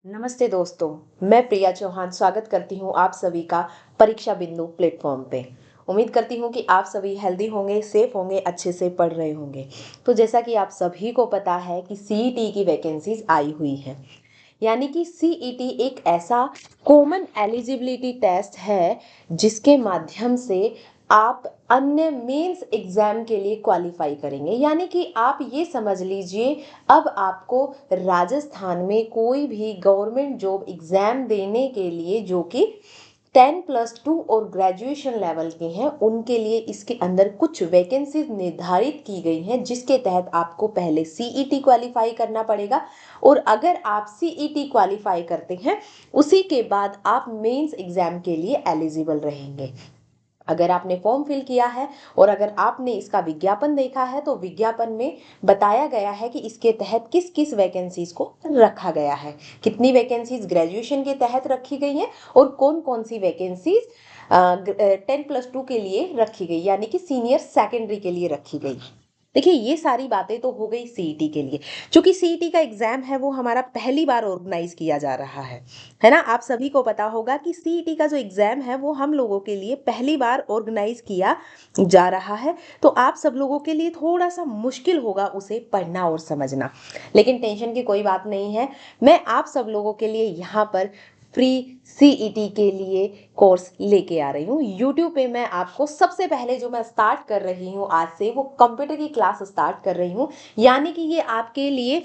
नमस्ते दोस्तों, मैं प्रिया चौहान स्वागत करती हूँ आप सभी का परीक्षा बिंदु प्लेटफॉर्म पे। उम्मीद करती हूँ कि आप सभी हेल्दी होंगे, सेफ होंगे, अच्छे से पढ़ रहे होंगे। तो जैसा कि आप सभी को पता है कि सीईटी की वैकेंसीज आई हुई हैं। यानी कि सीईटी एक ऐसा कॉमन एलिजिबिलिटी टेस्ट है जिसके माध्यम से आप अन्य मेंस एग्जाम के लिए क्वालिफाई करेंगे। यानी कि आप ये समझ लीजिए, अब आपको राजस्थान में कोई भी गवर्नमेंट जॉब एग्जाम देने के लिए जो कि 10+2 और ग्रेजुएशन लेवल के हैं, उनके लिए इसके अंदर कुछ वैकेंसीज निर्धारित की गई हैं जिसके तहत आपको पहले सीईटी क्वालिफाई करना पड़ेगा। और अगर आप सीईटी क्वालिफाई करते हैं, उसी के बाद आप मेंस एग्जाम के लिए एलिजिबल रहेंगे। अगर आपने फॉर्म फिल किया है और अगर आपने इसका विज्ञापन देखा है तो विज्ञापन में बताया गया है कि इसके तहत किस किस वैकेंसीज को रखा गया है, कितनी वैकेंसीज ग्रेजुएशन के तहत रखी गई हैं और कौन कौन सी वैकेंसीज 10+2 के लिए रखी गई, यानी कि सीनियर सेकेंडरी के लिए रखी गई। देखिए, ये सारी बातें तो हो गई सीईटी के लिए। क्योंकि सीईटी का एग्जाम है वो हमारा पहली बार ऑर्गेनाइज किया जा रहा है ना। आप सभी को पता होगा कि सीईटी का जो एग्जाम है वो हम लोगों के लिए पहली बार ऑर्गेनाइज किया जा रहा है। तो आप सब लोगों के लिए थोड़ा सा मुश्किल होगा उसे पढ़ना और समझना, लेकिन टेंशन की कोई बात नहीं है। मैं आप सब लोगों के लिए यहाँ पर फ्री सीईटी के लिए कोर्स लेके आ रही हूँ। यूट्यूब पे मैं आपको सबसे पहले जो मैं स्टार्ट कर रही हूँ आज से, वो कंप्यूटर की क्लास स्टार्ट कर रही हूँ। यानी कि ये आपके लिए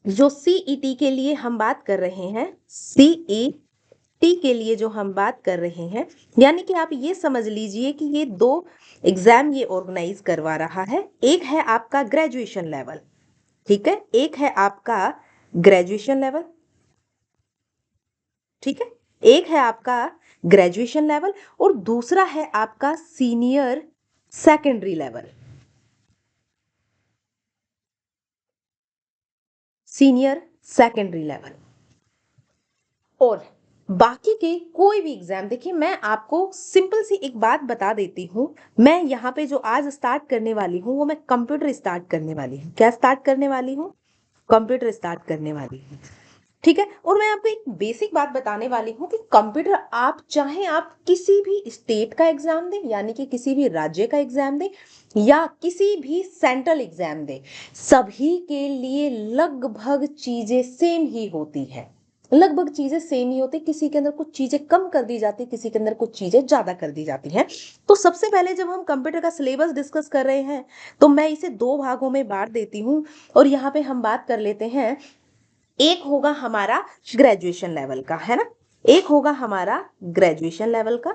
जो सीईटी के लिए हम बात कर रहे हैं, सीईटी के लिए जो हम बात कर रहे हैं, यानी कि आप ये समझ लीजिए कि ये दो एग्जाम ये ऑर्गेनाइज करवा रहा है। एक है आपका ग्रेजुएशन लेवल, ठीक है, एक है आपका ग्रेजुएशन लेवल, ठीक है, एक है आपका ग्रेजुएशन लेवल और दूसरा है आपका senior secondary level. Senior secondary level और बाकी के कोई भी एग्जाम, देखिए मैं आपको सिंपल सी एक बात बता देती हूँ। मैं यहाँ पे जो आज स्टार्ट करने वाली हूँ वो मैं कंप्यूटर स्टार्ट करने वाली हूँ। क्या स्टार्ट करने वाली हूँ? कंप्यूटर स्टार्ट करने वाली हूँ, ठीक है। और मैं आपको एक बेसिक बात बताने वाली हूँ कि कंप्यूटर आप चाहे आप किसी भी स्टेट का एग्जाम दें, यानी कि किसी भी राज्य का एग्जाम दें या किसी भी सेंट्रल एग्जाम दें, सभी के लिए लगभग चीजें सेम ही होती है। लगभग चीजें सेम ही होती, किसी के अंदर कुछ चीजें कम कर दी जाती, किसी के अंदर कुछ चीजें ज्यादा कर दी जाती हैं। तो सबसे पहले जब हम कंप्यूटर का सिलेबस डिस्कस कर रहे हैं तो मैं इसे दो भागों में बांट देती हूँ। और यहाँ पे हम बात कर लेते हैं, एक होगा हमारा ग्रेजुएशन लेवल का, है ना, एक होगा हमारा ग्रेजुएशन लेवल का,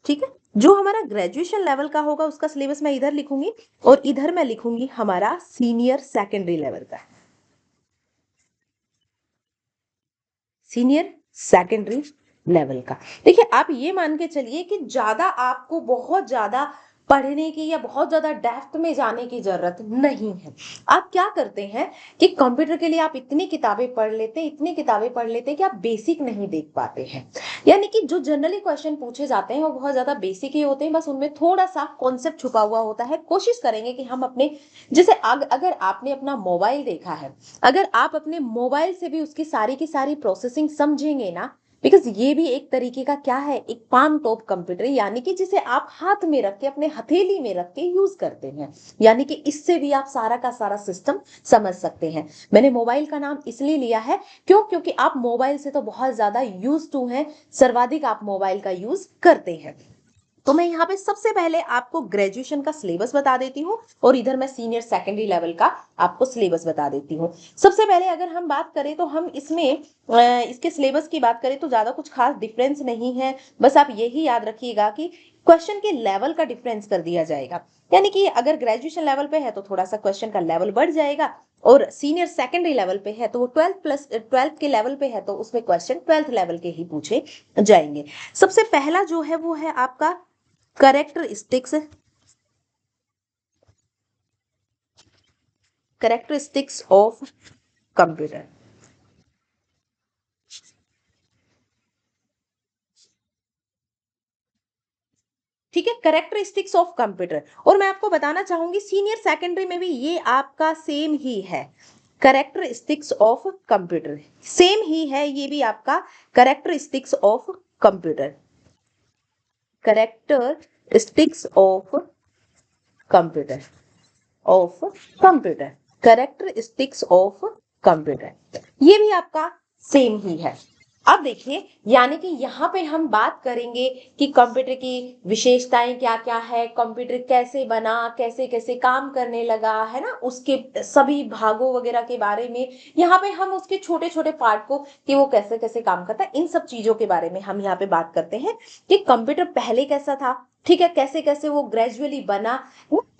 ठीक है। जो हमारा ग्रेजुएशन लेवल का होगा उसका सिलेबस मैं इधर लिखूंगी और इधर मैं लिखूंगी हमारा सीनियर सेकेंडरी लेवल का। सीनियर सेकेंडरी लेवल का, देखिए आप ये मान के चलिए कि ज्यादा आपको बहुत ज्यादा पढ़ने की या बहुत ज्यादा डेप्थ में जाने की जरूरत नहीं है। आप क्या करते हैं कि कंप्यूटर के लिए आप इतनी किताबें पढ़ लेते हैं, इतनी किताबें पढ़ लेते हैं कि आप बेसिक नहीं देख पाते हैं। यानी कि जो जनरली क्वेश्चन पूछे जाते हैं वो बहुत ज्यादा बेसिक ही होते हैं, बस उनमें थोड़ा सा कॉन्सेप्ट छुपा हुआ होता है। कोशिश करेंगे कि हम अपने, जैसे अगर आपने अपना मोबाइल देखा है, अगर आप अपने मोबाइल से भी उसकी सारी की सारी प्रोसेसिंग समझेंगे ना, बिकॉज ये भी एक तरीके का क्या है, एक पाम टॉप कंप्यूटर, यानी कि जिसे आप हाथ में रख के अपने हथेली में रख के यूज करते हैं, यानी कि इससे भी आप सारा का सारा सिस्टम समझ सकते हैं। मैंने मोबाइल का नाम इसलिए लिया है क्योंकि आप मोबाइल से तो बहुत ज्यादा यूज टू हैं, सर्वाधिक आप मोबाइल का यूज करते हैं। तो मैं यहाँ पे सबसे पहले आपको ग्रेजुएशन का सिलेबस बता देती हूँ और इधर मैं सीनियर सेकेंडरी लेवल का आपको सिलेबस बता देती हूँ। सबसे पहले अगर हम बात करें तो हम इसमें इसके सिलेबस की बात करें तो ज्यादा कुछ खास डिफरेंस नहीं है। बस आप यही याद रखिएगा कि क्वेश्चन के लेवल का डिफरेंस कर दिया जाएगा। यानी कि अगर ग्रेजुएशन लेवल पे है तो थोड़ा सा क्वेश्चन का लेवल बढ़ जाएगा और सीनियर सेकेंडरी लेवल पे है तो वो 12 के लेवल पे है तो उसमें क्वेश्चन 12th लेवल के ही पूछे जाएंगे। सबसे पहला जो है वो है आपका करेक्टरिस्टिक्स, करेक्टरिस्टिक्स ऑफ कंप्यूटर, ठीक है, करेक्टरिस्टिक्स ऑफ कंप्यूटर। और मैं आपको बताना चाहूंगी सीनियर सेकेंडरी में भी ये आपका सेम ही है। कैरेक्टरिस्टिक्स ऑफ कंप्यूटर, सेम ही है ये भी आपका, characteristics of computer, characteristics of computer, of computer, characteristics of computer, ये भी आपका सेम ही है। अब देखिए, यानी कि यहाँ पे हम बात करेंगे कि कंप्यूटर की विशेषताएं क्या क्या है, कंप्यूटर कैसे बना, कैसे कैसे काम करने लगा, है ना, उसके सभी भागों वगैरह के बारे में, यहाँ पे हम उसके छोटे छोटे पार्ट को कि वो कैसे कैसे काम करता है, इन सब चीजों के बारे में हम यहाँ पे बात करते हैं कि कंप्यूटर पहले कैसा था, ठीक है, कैसे कैसे वो ग्रेजुअली बना,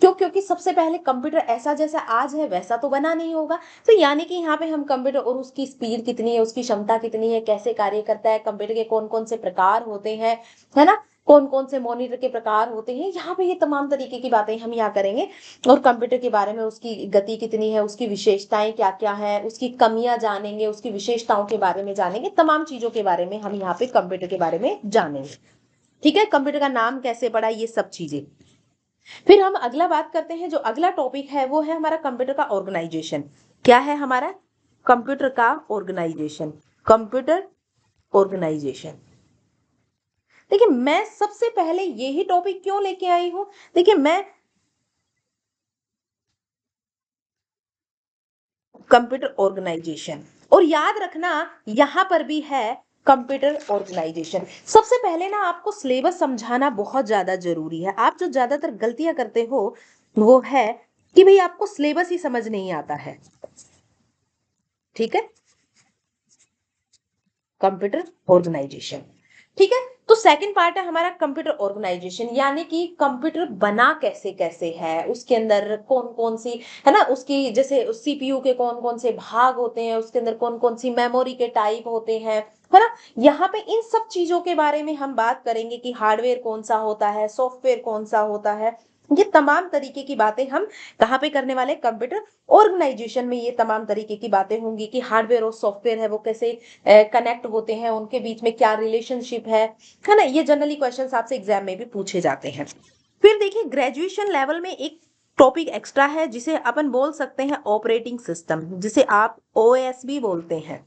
क्योंकि सबसे पहले कंप्यूटर ऐसा जैसा आज है वैसा तो बना नहीं होगा। तो यानी कि यहाँ पे हम कंप्यूटर और उसकी स्पीड कितनी है, उसकी क्षमता कितनी है, कैसे कार्य करता है, कंप्यूटर के कौन कौन से प्रकार होते हैं, है ना, कौन कौन से मॉनिटर के प्रकार होते हैं, यहाँ पे ये तमाम तरीके की बातें हम यहाँ करेंगे। और कंप्यूटर के बारे में, उसकी गति कितनी है, उसकी विशेषताएं क्या क्या है, उसकी कमियां जानेंगे, उसकी विशेषताओं के बारे में जानेंगे, तमाम चीजों के बारे में हम यहाँ पे कंप्यूटर के बारे में जानेंगे। ठीक है, कंप्यूटर का नाम कैसे पड़ा, ये सब चीजें। फिर हम अगला बात करते हैं, जो अगला टॉपिक है वो है हमारा कंप्यूटर का ऑर्गेनाइजेशन। क्या है हमारा? कंप्यूटर का ऑर्गेनाइजेशन, कंप्यूटर ऑर्गेनाइजेशन। देखिए, मैं सबसे पहले यही टॉपिक क्यों लेके आई हूं, देखिए मैं कंप्यूटर ऑर्गेनाइजेशन, और याद रखना यहां पर भी है कंप्यूटर ऑर्गेनाइजेशन। सबसे पहले ना आपको सिलेबस समझाना बहुत ज्यादा जरूरी है। आप जो ज्यादातर गलतियां करते हो वो है कि भाई आपको सिलेबस ही समझ नहीं आता है। ठीक है, कंप्यूटर ऑर्गेनाइजेशन, ठीक है। तो सेकंड पार्ट है हमारा कंप्यूटर ऑर्गेनाइजेशन, यानी कि कंप्यूटर बना कैसे कैसे है, उसके अंदर कौन कौन सी, है ना, उसकी जैसे सीपीयू के कौन कौन से भाग होते हैं, उसके अंदर कौन कौन सी मेमोरी के टाइप होते हैं, है ना। यहाँ पे इन सब चीजों के बारे में हम बात करेंगे कि हार्डवेयर कौन सा होता है, सॉफ्टवेयर कौन सा होता है, ये तमाम तरीके की बातें हम कहाँ पे करने वाले, कंप्यूटर ऑर्गेनाइजेशन में। ये तमाम तरीके की बातें होंगी कि हार्डवेयर और सॉफ्टवेयर है वो कैसे कनेक्ट होते हैं, उनके बीच में क्या रिलेशनशिप है ना। ये जनरली क्वेश्चंस आपसे एग्जाम में भी पूछे जाते हैं। फिर देखिए, ग्रेजुएशन लेवल में एक टॉपिक एक्स्ट्रा है जिसे अपन बोल सकते हैं ऑपरेटिंग सिस्टम, जिसे आप ओएस भी बोलते हैं,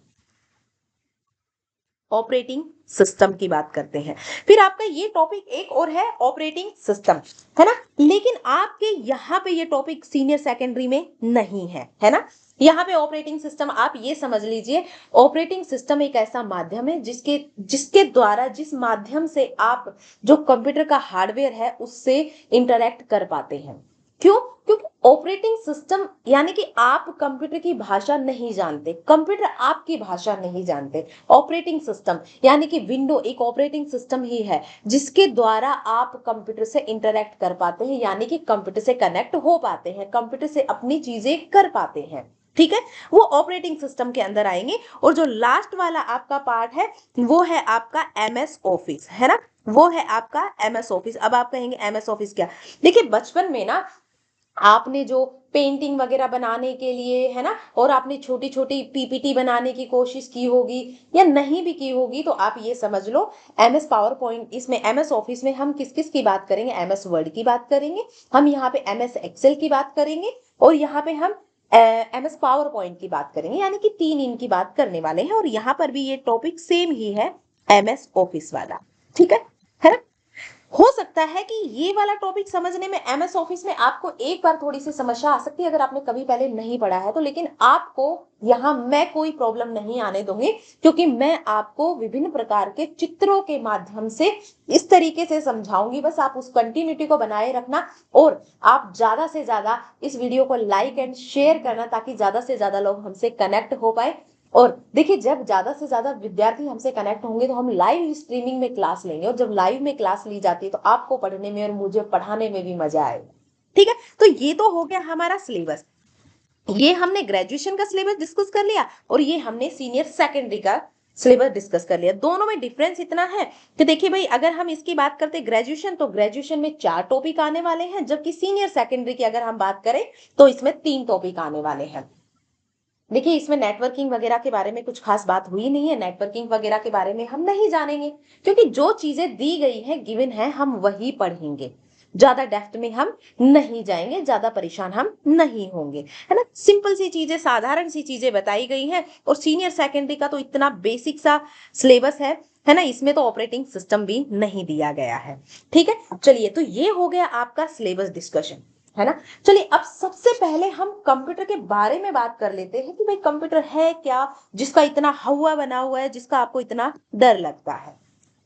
ऑपरेटिंग सिस्टम की बात करते हैं। फिर आपका ये टॉपिक एक और है ऑपरेटिंग सिस्टम, है ना, लेकिन आपके यहाँ पे ये टॉपिक सीनियर सेकेंडरी में नहीं है ना। यहाँ पे ऑपरेटिंग सिस्टम आप ये समझ लीजिए, ऑपरेटिंग सिस्टम एक ऐसा माध्यम है जिसके जिसके द्वारा, जिस माध्यम से आप जो कंप्यूटर का हार्डवेयर है उससे इंटरेक्ट कर पाते हैं। क्यों? क्योंकि ऑपरेटिंग सिस्टम यानी कि आप कंप्यूटर की भाषा नहीं जानते, कंप्यूटर आपकी भाषा नहीं जानते। ऑपरेटिंग सिस्टम यानी कि विंडो एक ऑपरेटिंग सिस्टम ही है जिसके द्वारा आप कंप्यूटर से इंटरेक्ट कर पाते हैं, यानी कि कंप्यूटर से कनेक्ट हो पाते हैं, कंप्यूटर से अपनी चीजें कर पाते हैं। ठीक है, वो ऑपरेटिंग सिस्टम के अंदर आएंगे। और जो लास्ट वाला आपका पार्ट है वो है आपका एमएस ऑफिस, है ना, वो है आपका एमएस ऑफिस। अब आप कहेंगे एमएस ऑफिस क्या? देखिए, बचपन में ना आपने जो पेंटिंग वगैरह बनाने के लिए, है ना, और आपने छोटी छोटी पीपीटी बनाने की कोशिश की होगी या नहीं भी की होगी, तो आप ये समझ लो एमएस पावर पॉइंट, इसमें एमएस ऑफिस में हम किस किस की बात करेंगे, एमएस वर्ड की बात करेंगे, हम यहाँ पे एमएस एक्सेल की बात करेंगे, और यहाँ पे हम एमएस पावर पॉइंट की बात करेंगे, यानी कि तीन इनकी बात करने वाले हैं। और यहाँ पर भी ये टॉपिक सेम ही है, एमएस ऑफिस वाला। ठीक है ना। हो सकता है कि ये वाला टॉपिक समझने में एमएस ऑफिस में आपको एक बार थोड़ी सी समस्या आ सकती है अगर आपने कभी पहले नहीं पढ़ा है तो, लेकिन आपको यहाँ मैं कोई प्रॉब्लम नहीं आने दूंगी, क्योंकि मैं आपको विभिन्न प्रकार के चित्रों के माध्यम से इस तरीके से समझाऊंगी। बस आप उस कंटिन्यूटी को बनाए रखना, और आप ज्यादा से ज्यादा इस वीडियो को लाइक एंड शेयर करना, ताकि ज्यादा से ज्यादा लोग हमसे कनेक्ट हो पाए। और देखिए, जब ज्यादा से ज्यादा विद्यार्थी हमसे कनेक्ट होंगे तो हम लाइव स्ट्रीमिंग में क्लास लेंगे, और जब लाइव में क्लास ली जाती है तो आपको पढ़ने में और मुझे पढ़ाने में भी मजा आएगा। ठीक है, तो ये तो हो गया हमारा सिलेबस। ये हमने ग्रेजुएशन का सिलेबस डिस्कस कर लिया, और ये हमने सीनियर सेकेंडरी का सिलेबस डिस्कस कर लिया। दोनों में डिफरेंस इतना है कि देखिए भाई, अगर हम इसकी बात करते ग्रेजुएशन, तो ग्रेजुएशन में 4 टॉपिक आने वाले हैं, जबकि सीनियर सेकेंडरी की अगर हम बात करें तो इसमें 3 टॉपिक आने वाले हैं। देखिए, इसमें नेटवर्किंग वगैरह के बारे में कुछ खास बात हुई नहीं है, नेटवर्किंग वगैरह के बारे में हम नहीं जानेंगे, क्योंकि जो चीजें दी गई है, गिवन है, हम वही पढ़ेंगे। ज्यादा डेप्थ में हम नहीं जाएंगे, ज्यादा परेशान हम नहीं होंगे, है ना। सिंपल सी चीजें, साधारण सी चीजें बताई गई हैं, और सीनियर सेकेंडरी का तो इतना बेसिक सा सिलेबस है ना, इसमें तो ऑपरेटिंग सिस्टम भी नहीं दिया गया है। ठीक है, चलिए, तो ये हो गया आपका सिलेबस डिस्कशन, है ना। चलिए, अब सबसे पहले हम कंप्यूटर के बारे में बात कर लेते हैं कि भाई कंप्यूटर है क्या, जिसका इतना हवा बना हुआ है, जिसका आपको इतना डर लगता है।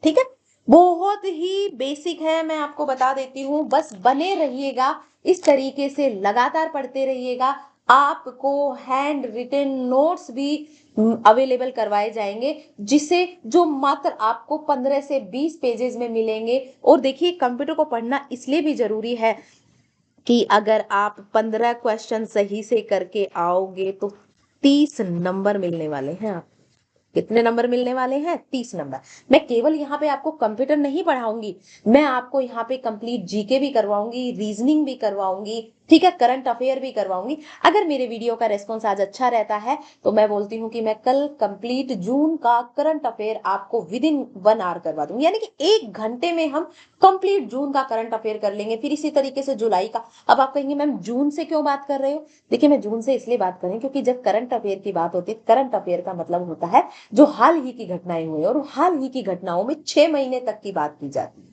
ठीक है, बहुत ही बेसिक है, मैं आपको बता देती हूँ, बस बने रहिएगा, इस तरीके से लगातार पढ़ते रहिएगा। आपको हैंड रिटन नोट्स भी अवेलेबल करवाए जाएंगे, जिसे जो मात्र आपको 15 से 20 पेजेस में मिलेंगे। और देखिए, कंप्यूटर को पढ़ना इसलिए भी जरूरी है कि अगर आप 15 क्वेश्चन सही से करके आओगे तो 30 नंबर मिलने वाले हैं। आप कितने नंबर मिलने वाले हैं? 30 नंबर। मैं केवल यहाँ पे आपको कंप्यूटर नहीं पढ़ाऊंगी, मैं आपको यहाँ पे कंप्लीट जीके भी करवाऊंगी, रीजनिंग भी करवाऊंगी, ठीक है, करंट अफेयर भी करवाऊंगी। अगर मेरे वीडियो का रेस्पॉन्स आज अच्छा रहता है तो मैं बोलती हूँ कि मैं कल कंप्लीट जून का करंट अफेयर आपको विद इन 1 आवर करवा दूंगी, यानी कि 1 घंटे में हम कंप्लीट जून का करंट अफेयर कर लेंगे। फिर इसी तरीके से जुलाई का। अब आप कहेंगे मैम जून से क्यों बात कर रहे हो? देखिए, मैं जून से इसलिए बात कर रही हूँ क्योंकि जब करंट अफेयर की बात होती है, करंट अफेयर का मतलब होता है जो हाल ही की घटनाएं हुई, और हाल ही की घटनाओं में 6 महीने तक की बात की जाती है।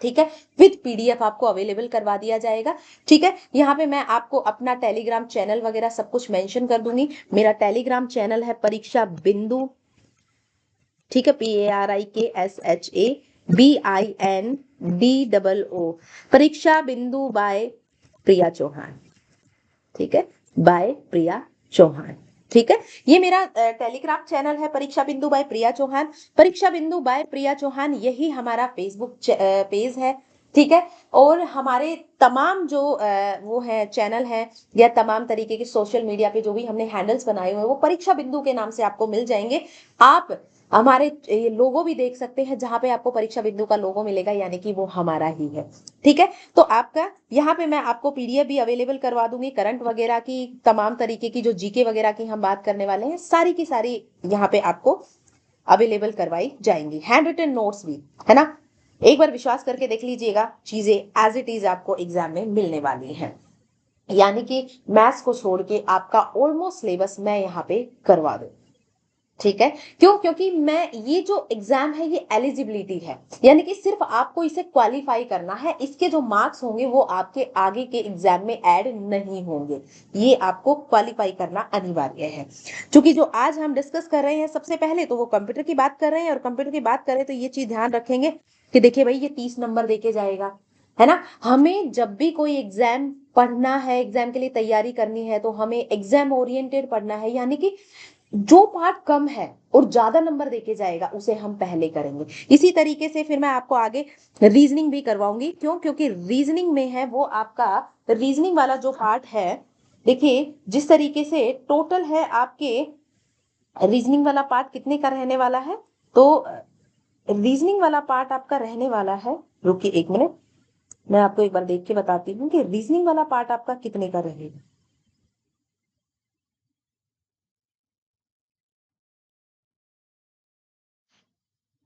ठीक है, विद पीडीएफ आपको अवेलेबल करवा दिया जाएगा। ठीक है, यहाँ पे मैं आपको अपना टेलीग्राम चैनल वगैरह सब कुछ मेंशन कर दूंगी। मेरा टेलीग्राम चैनल है परीक्षा बिंदु, ठीक है, PARIKSHABINDOO, परीक्षा बिंदु बाय प्रिया चौहान। ठीक है, बाय प्रिया चौहान। ठीक है, ये मेरा टेलीग्राम चैनल है परीक्षा बिंदु बाय प्रिया चौहान। परीक्षा बिंदु बाय प्रिया चौहान यही हमारा फेसबुक पेज है। ठीक है, और हमारे तमाम जो वो है चैनल है, या तमाम तरीके के सोशल मीडिया पे जो भी हमने हैंडल्स बनाए हुए हैं वो परीक्षा बिंदु के नाम से आपको मिल जाएंगे। आप हमारे लोगो भी देख सकते हैं, जहां पे आपको परीक्षा बिंदु का लोगो मिलेगा, यानी कि वो हमारा ही है। ठीक है, तो आपका यहाँ पे मैं आपको पीडीएफ भी अवेलेबल करवा दूंगी, करंट वगैरह की, तमाम तरीके की जो जीके वगैरह की हम बात करने वाले हैं, सारी की सारी यहाँ पे आपको अवेलेबल करवाई जाएंगी, हैंड रिटन नोट्स भी, है ना। एक बार विश्वास करके देख लीजिएगा, चीजें एज इट इज आपको एग्जाम में मिलने वाली हैं। यानी कि मैथ्स को छोड़ के आपका ऑलमोस्ट सिलेबस मैं यहाँ पे करवा दूं। ठीक है, क्यों? क्योंकि मैं, ये जो एग्जाम है ये एलिजिबिलिटी है, यानी कि सिर्फ आपको इसे क्वालिफाई करना है, इसके जो मार्क्स होंगे वो आपके आगे के एग्जाम में ऐड नहीं होंगे, ये आपको क्वालिफाई करना अनिवार्य है। क्योंकि जो आज हम डिस्कस कर रहे हैं सबसे पहले तो वो कंप्यूटर की बात कर रहे हैं, और कंप्यूटर की बात करें तो ये चीज ध्यान रखेंगे कि देखिए भाई, ये 30 नंबर देके जाएगा, है ना। हमें जब भी कोई एग्जाम पढ़ना है, एग्जाम के लिए तैयारी करनी है, तो हमें एग्जाम ओरिएंटेड पढ़ना है, यानी कि जो पार्ट कम है और ज्यादा नंबर देके जाएगा उसे हम पहले करेंगे। इसी तरीके से फिर मैं आपको आगे रीजनिंग भी करवाऊंगी। क्यों? क्योंकि रीजनिंग में है वो आपका, रीजनिंग वाला जो पार्ट है, देखिए जिस तरीके से टोटल है आपके, रीजनिंग वाला पार्ट कितने का रहने वाला है, तो रीजनिंग वाला पार्ट आपका रहने वाला है, रुकिए 1 मिनट, मैं आपको एक बार देख के बताती हूँ कि रीजनिंग वाला पार्ट आपका कितने का रहेगा।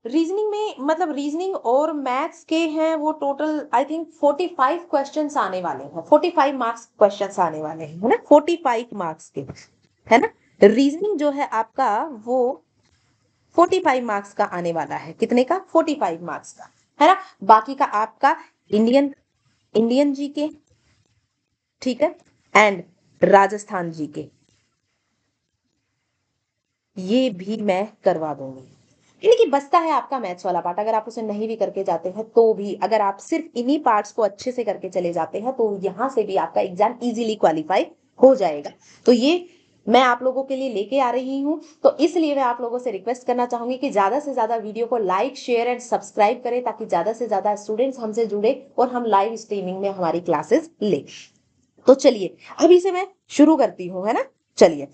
रीजनिंग में, मतलब रीजनिंग और मैथ्स के हैं वो टोटल आई थिंक 45 क्वेश्चंस आने वाले हैं, 45 मार्क्स क्वेश्चंस आने वाले हैं, है ना, 45 मार्क्स के, है ना। रीजनिंग जो है आपका वो 45 मार्क्स का आने वाला है, कितने का? 45 मार्क्स का, है ना। बाकी का आपका इंडियन इंडियन जीके, ठीक है, एंड राजस्थान जीके, ये भी मैं करवा दूंगी। यानी कि बचता है आपका मैथ्स वाला पार्ट, अगर आप उसे नहीं भी करके जाते हैं तो भी, अगर आप सिर्फ इन्हीं पार्ट्स को अच्छे से करके चले जाते हैं तो यहां से भी आपका एग्जाम इजीली क्वालिफाई हो जाएगा। तो ये मैं आप लोगों के लिए लेके आ रही हूं, तो इसलिए मैं आप लोगों से रिक्वेस्ट करना चाहूंगी कि ज्यादा से ज्यादा वीडियो को लाइक, शेयर एंड सब्सक्राइब करें, ताकि ज्यादा से ज्यादा स्टूडेंट्स हमसे जुड़े और हम लाइव स्ट्रीमिंग में हमारी क्लासेस ले। तो चलिए, अभी से मैं शुरू करती हूँ, है ना। चलिए,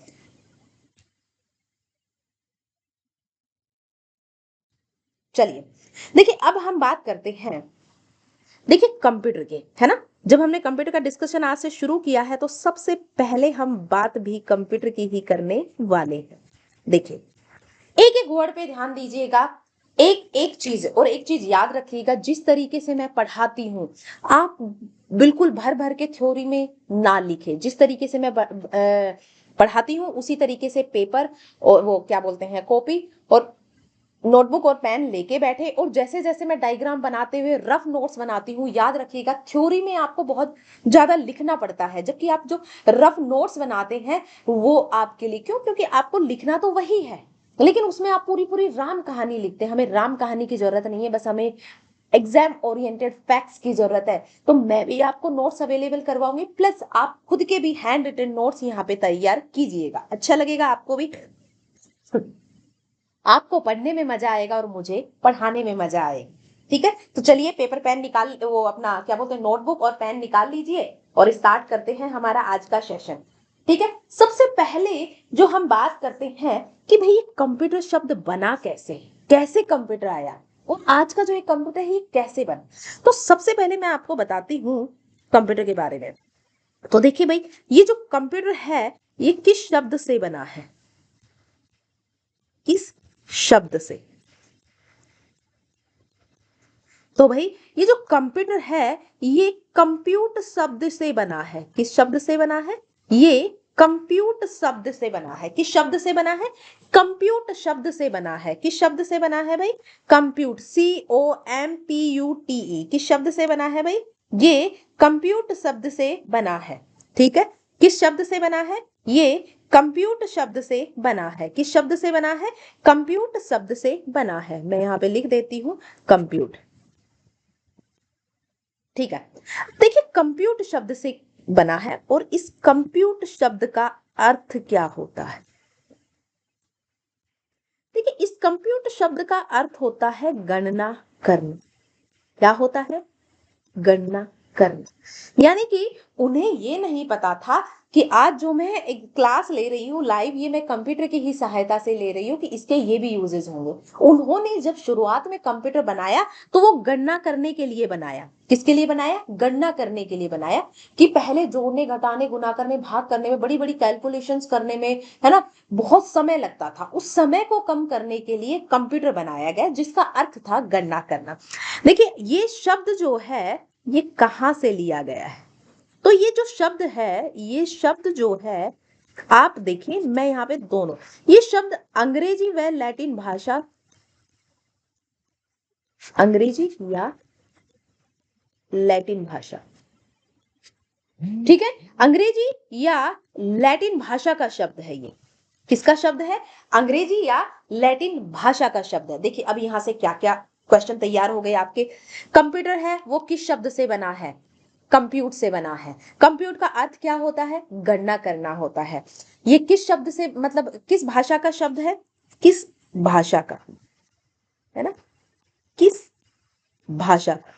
चलिए, देखिए अब हम बात करते हैं, देखिए कंप्यूटर के, है ना। जब हमने कंप्यूटर का डिस्कशन आज से शुरू किया है तो सबसे पहले हम बात भी कंप्यूटर की ही करने वाले हैं। देखिए, एक एक वर्ड पे ध्यान दीजिएगा, एक एक चीज, और एक चीज याद रखिएगा, जिस तरीके से मैं पढ़ाती हूँ आप बिल्कुल भर भर के थ्योरी में ना लिखे। जिस तरीके से मैं पढ़ाती हूँ उसी तरीके से पेपर और वो क्या बोलते हैं कॉपी और नोटबुक और पेन लेके बैठे, और जैसे जैसे मैं डायग्राम बनाते हुए रफ नोट्स बनाती हूँ, याद रखिएगा थ्योरी में आपको बहुत ज्यादा लिखना पड़ता है, जबकि आप जो रफ नोट्स बनाते हैं वो आपके लिए, क्यों? क्योंकि आपको लिखना तो वही है, लेकिन उसमें आप पूरी पूरी राम कहानी लिखते हैं। हमें राम कहानी की जरूरत नहीं है, बस हमें एग्जाम ओरिएंटेड फैक्ट्स की जरूरत है। तो मैं भी आपको नोट्स अवेलेबल करवाऊंगी, प्लस आप खुद के भी हैंड रिटन नोट्स यहाँ पे तैयार कीजिएगा। अच्छा लगेगा आपको भी, आपको पढ़ने में मजा आएगा और मुझे पढ़ाने में मजा आएगा। ठीक है, तो चलिए पेपर पेन निकाल, वो अपना क्या बोलते हैं नोटबुक और पेन निकाल लीजिए और स्टार्ट करते हैं हमारा आज का सेशन। ठीक है, सबसे पहले जो हम बात करते हैं कि भाई कंप्यूटर शब्द बना कैसे, कैसे कंप्यूटर आया और आज का जो एक कंप्यूटर है ये कैसे बना। तो सबसे पहले मैं आपको बताती हूँ कंप्यूटर के बारे में। तो देखिए भाई, ये जो कंप्यूटर है ये किस शब्द से बना है, किस शब्द से? तो भाई ये जो कंप्यूटर है ये कंप्यूट शब्द से बना है। किस शब्द से बना है? ये कंप्यूट शब्द से बना है। किस शब्द से बना है? कंप्यूट शब्द से बना है। किस शब्द से बना है भाई? Compute, COMPUTE। किस शब्द से बना है भाई? ये कंप्यूट शब्द से बना है। ठीक है, किस शब्द से बना है? ये कंप्यूट शब्द से बना है। किस शब्द से बना है? कंप्यूट शब्द से बना है। मैं यहाँ पे लिख देती हूँ कंप्यूट। ठीक है, देखिए कंप्यूट शब्द से बना है और इस कंप्यूट शब्द का अर्थ क्या होता है? देखिए इस कंप्यूट शब्द का अर्थ होता है गणना करना। क्या होता है? गणना करना। यानी कि उन्हें ये नहीं पता था कि आज जो मैं एक क्लास ले रही हूँ लाइव, ये मैं कंप्यूटर की ही सहायता से ले रही हूँ, कि इसके ये भी यूजेस होंगे। उन्होंने जब शुरुआत में कंप्यूटर बनाया तो वो गणना करने के लिए बनाया। किसके लिए बनाया? गणना करने के लिए बनाया, कि पहले जोड़ने घटाने गुणा करने भाग करने में, बड़ी बड़ी कैलकुलेशंस करने में, है ना, बहुत समय लगता था। उस समय को कम करने के लिए कंप्यूटर बनाया गया जिसका अर्थ था गणना करना। देखिए ये शब्द जो है ये कहां से लिया गया है? तो ये जो शब्द है, ये शब्द जो है, आप देखिए मैं यहाँ पे दोनों, ये शब्द अंग्रेजी व लैटिन भाषा, अंग्रेजी या लैटिन भाषा, ठीक है, अंग्रेजी या लैटिन भाषा का शब्द है ये। किसका शब्द है? अंग्रेजी या लैटिन भाषा का शब्द है। देखिए अब यहां से क्या क्या क्वेश्चन तैयार हो गए आपके। कंप्यूटर है वो किस शब्द से बना है? कंप्यूट से बना है। कंप्यूट का अर्थ क्या होता है? गणना करना होता है। ये किस शब्द से, मतलब किस भाषा का शब्द है? किस भाषा का, है ना, किस भाषा का।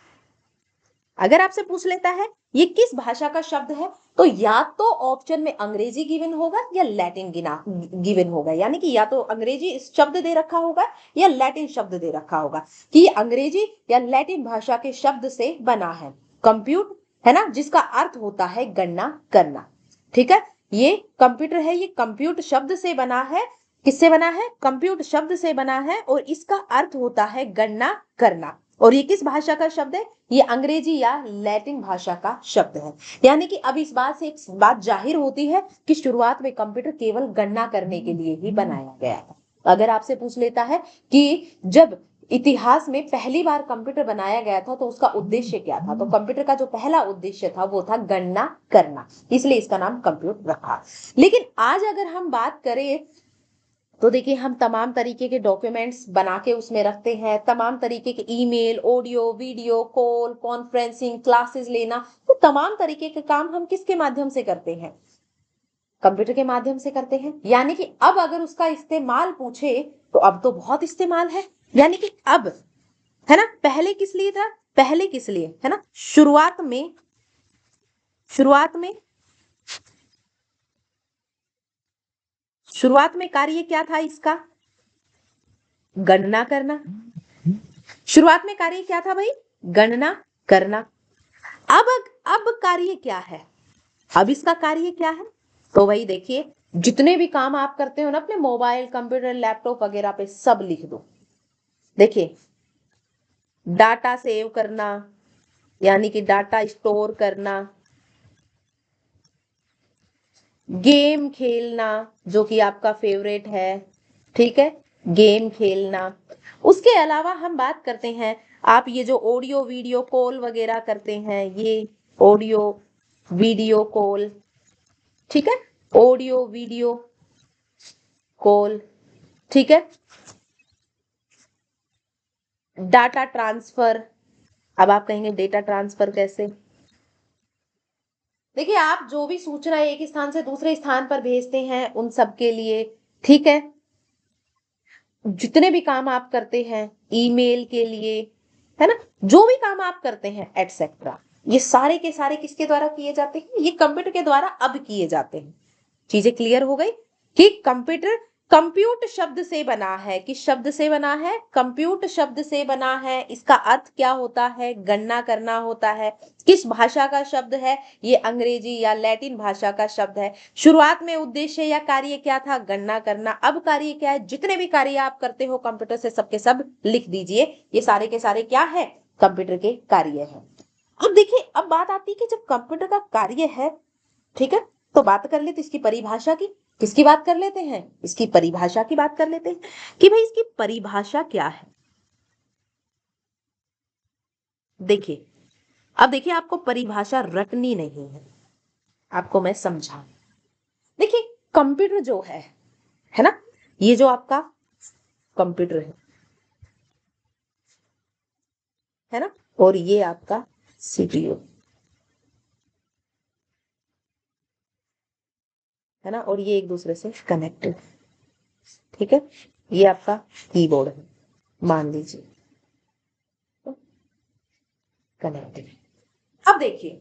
अगर आपसे पूछ लेता है ये किस भाषा का शब्द है, तो या तो ऑप्शन में अंग्रेजी गिवन होगा या लैटिन गिवन होगा। यानी कि या तो अंग्रेजी शब्द दे रखा होगा या लैटिन शब्द दे रखा होगा, कि ये अंग्रेजी या लैटिन भाषा के शब्द से बना है। कंप्यूट, है ना, जिसका अर्थ होता है गणना करना। ठीक है, ये कंप्यूटर है, ये कंप्यूट शब्द से बना है। किससे बना है? कंप्यूट शब्द से बना है और इसका अर्थ होता है गणना करना। और ये किस भाषा का शब्द है? ये अंग्रेजी या लैटिन भाषा का शब्द है। यानी कि अब इस बात से एक बात जाहिर होती है कि शुरुआत में कंप्यूटर केवल गणना करने के लिए ही बनाया गया था। अगर आपसे पूछ लेता है कि जब इतिहास में पहली बार कंप्यूटर बनाया गया था तो उसका उद्देश्य क्या था, तो कंप्यूटर का जो पहला उद्देश्य था वो था गणना करना, इसलिए इसका नाम कंप्यूटर रखा। लेकिन आज अगर हम बात करें तो देखिए हम तमाम तरीके के डॉक्यूमेंट्स बना के उसमें रखते हैं, तमाम तरीके के email, audio, video call, conferencing, classes लेना, तो तमाम तरीके के काम हम किसके माध्यम से करते हैं? कंप्यूटर के माध्यम से करते हैं। यानी कि अब अगर उसका इस्तेमाल पूछे तो अब तो बहुत इस्तेमाल है। यानी कि अब, है ना, पहले किस लिए था? पहले किस लिए, है ना, शुरुआत में शुरुआत में कार्य क्या था इसका? गणना करना। शुरुआत में कार्य क्या था भाई? गणना करना। अब अब कार्य क्या है? अब इसका कार्य क्या है? तो वही देखिए, जितने भी काम आप करते हो ना अपने मोबाइल, कंप्यूटर, लैपटॉप वगैरह पे, सब लिख दो। देखिए, डाटा सेव करना यानी कि डाटा स्टोर करना, गेम खेलना जो कि आपका फेवरेट है, ठीक है, गेम खेलना। उसके अलावा हम बात करते हैं, आप ये जो ऑडियो वीडियो कॉल वगैरह करते हैं, ये ऑडियो वीडियो कॉल, ठीक है, ऑडियो वीडियो कॉल, ठीक है, डाटा ट्रांसफर। अब आप कहेंगे डेटा ट्रांसफर कैसे? देखिए, आप जो भी सूचना एक स्थान से दूसरे स्थान पर भेजते हैं उन सब के लिए, ठीक है, जितने भी काम आप करते हैं, ईमेल के लिए, है ना, जो भी काम आप करते हैं एटसेट्रा, ये सारे के सारे किसके द्वारा किए जाते हैं? ये कंप्यूटर के द्वारा अब किए जाते हैं। चीजें क्लियर हो गई कि कंप्यूटर कंप्यूट शब्द से बना है, किस शब्द से बना है? कंप्यूट शब्द से बना है। इसका अर्थ क्या होता है? गणना करना होता है। किस भाषा का शब्द है? ये अंग्रेजी या लैटिन भाषा का शब्द है। शुरुआत में उद्देश्य या कार्य क्या था? गणना करना। अब कार्य क्या है? जितने भी कार्य आप करते हो कंप्यूटर से, सबके सब लिख दीजिए। ये सारे के सारे क्या है? कंप्यूटर के कार्य है। अब देखिए, अब बात आती है कि जब कंप्यूटर का कार्य है, ठीक है, तो बात कर लेते इसकी परिभाषा की। किसकी बात कर लेते हैं? इसकी परिभाषा की बात कर लेते हैं कि भाई इसकी परिभाषा क्या है। देखिए, अब देखिए, आपको परिभाषा रटनी नहीं है, आपको मैं समझा। देखिए, कंप्यूटर जो है ना, ये जो आपका कंप्यूटर है ना, और ये आपका सीपीयू है ना, और ये एक दूसरे से कनेक्टेड, ठीक है, ये आपका कीबोर्ड है, मान लीजिए कनेक्टेड। अब देखिए,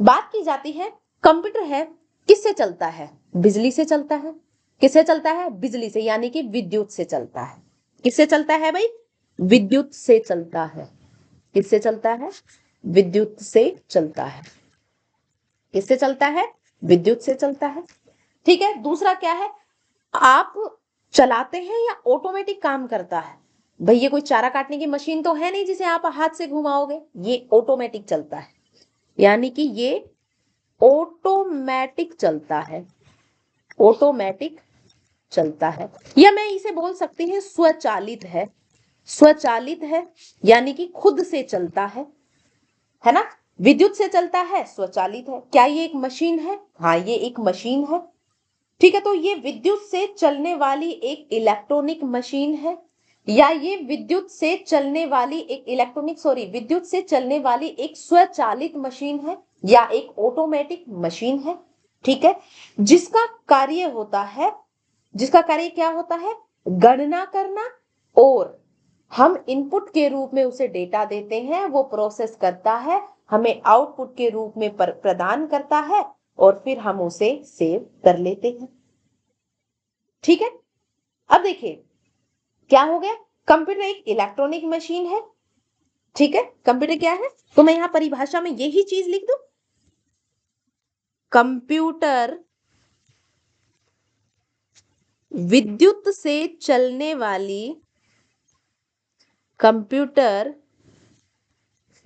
बात की जाती है, कंप्यूटर है, किससे चलता है? बिजली से चलता है। किससे चलता है? बिजली से, यानी कि विद्युत से चलता है। किससे चलता है भाई? विद्युत से चलता है। किससे चलता है? विद्युत से चलता है। किससे चलता है? विद्युत से चलता है। ठीक है, दूसरा क्या है? आप चलाते हैं या ऑटोमेटिक काम करता है? भाई ये कोई चारा काटने की मशीन तो है नहीं जिसे आप हाथ से घुमाओगे, ये ऑटोमेटिक चलता है, यानी कि ये ऑटोमेटिक चलता है। ऑटोमेटिक चलता है, या मैं इसे बोल सकती हूँ स्वचालित है। स्वचालित है यानी कि खुद से चलता है ना, विद्युत से चलता है, स्वचालित है। क्या ये एक मशीन है? हाँ, ये एक मशीन है। ठीक है, तो ये विद्युत से चलने वाली एक इलेक्ट्रॉनिक मशीन है, या ये विद्युत से चलने वाली एक इलेक्ट्रॉनिक सॉरी विद्युत से चलने वाली एक स्वचालित मशीन है, या एक ऑटोमेटिक मशीन है। ठीक है, जिसका कार्य होता है, जिसका कार्य क्या होता है? गणना करना, और हम इनपुट के रूप में उसे डेटा देते हैं, वो प्रोसेस करता है, हमें आउटपुट के रूप में प्रदान करता है, और फिर हम उसे सेव कर लेते हैं। ठीक है, अब देखिए क्या हो गया, कंप्यूटर एक इलेक्ट्रॉनिक मशीन है। ठीक है, कंप्यूटर क्या है? तो मैं यहां परिभाषा में यही चीज लिख दूं, कंप्यूटर विद्युत से चलने वाली, कंप्यूटर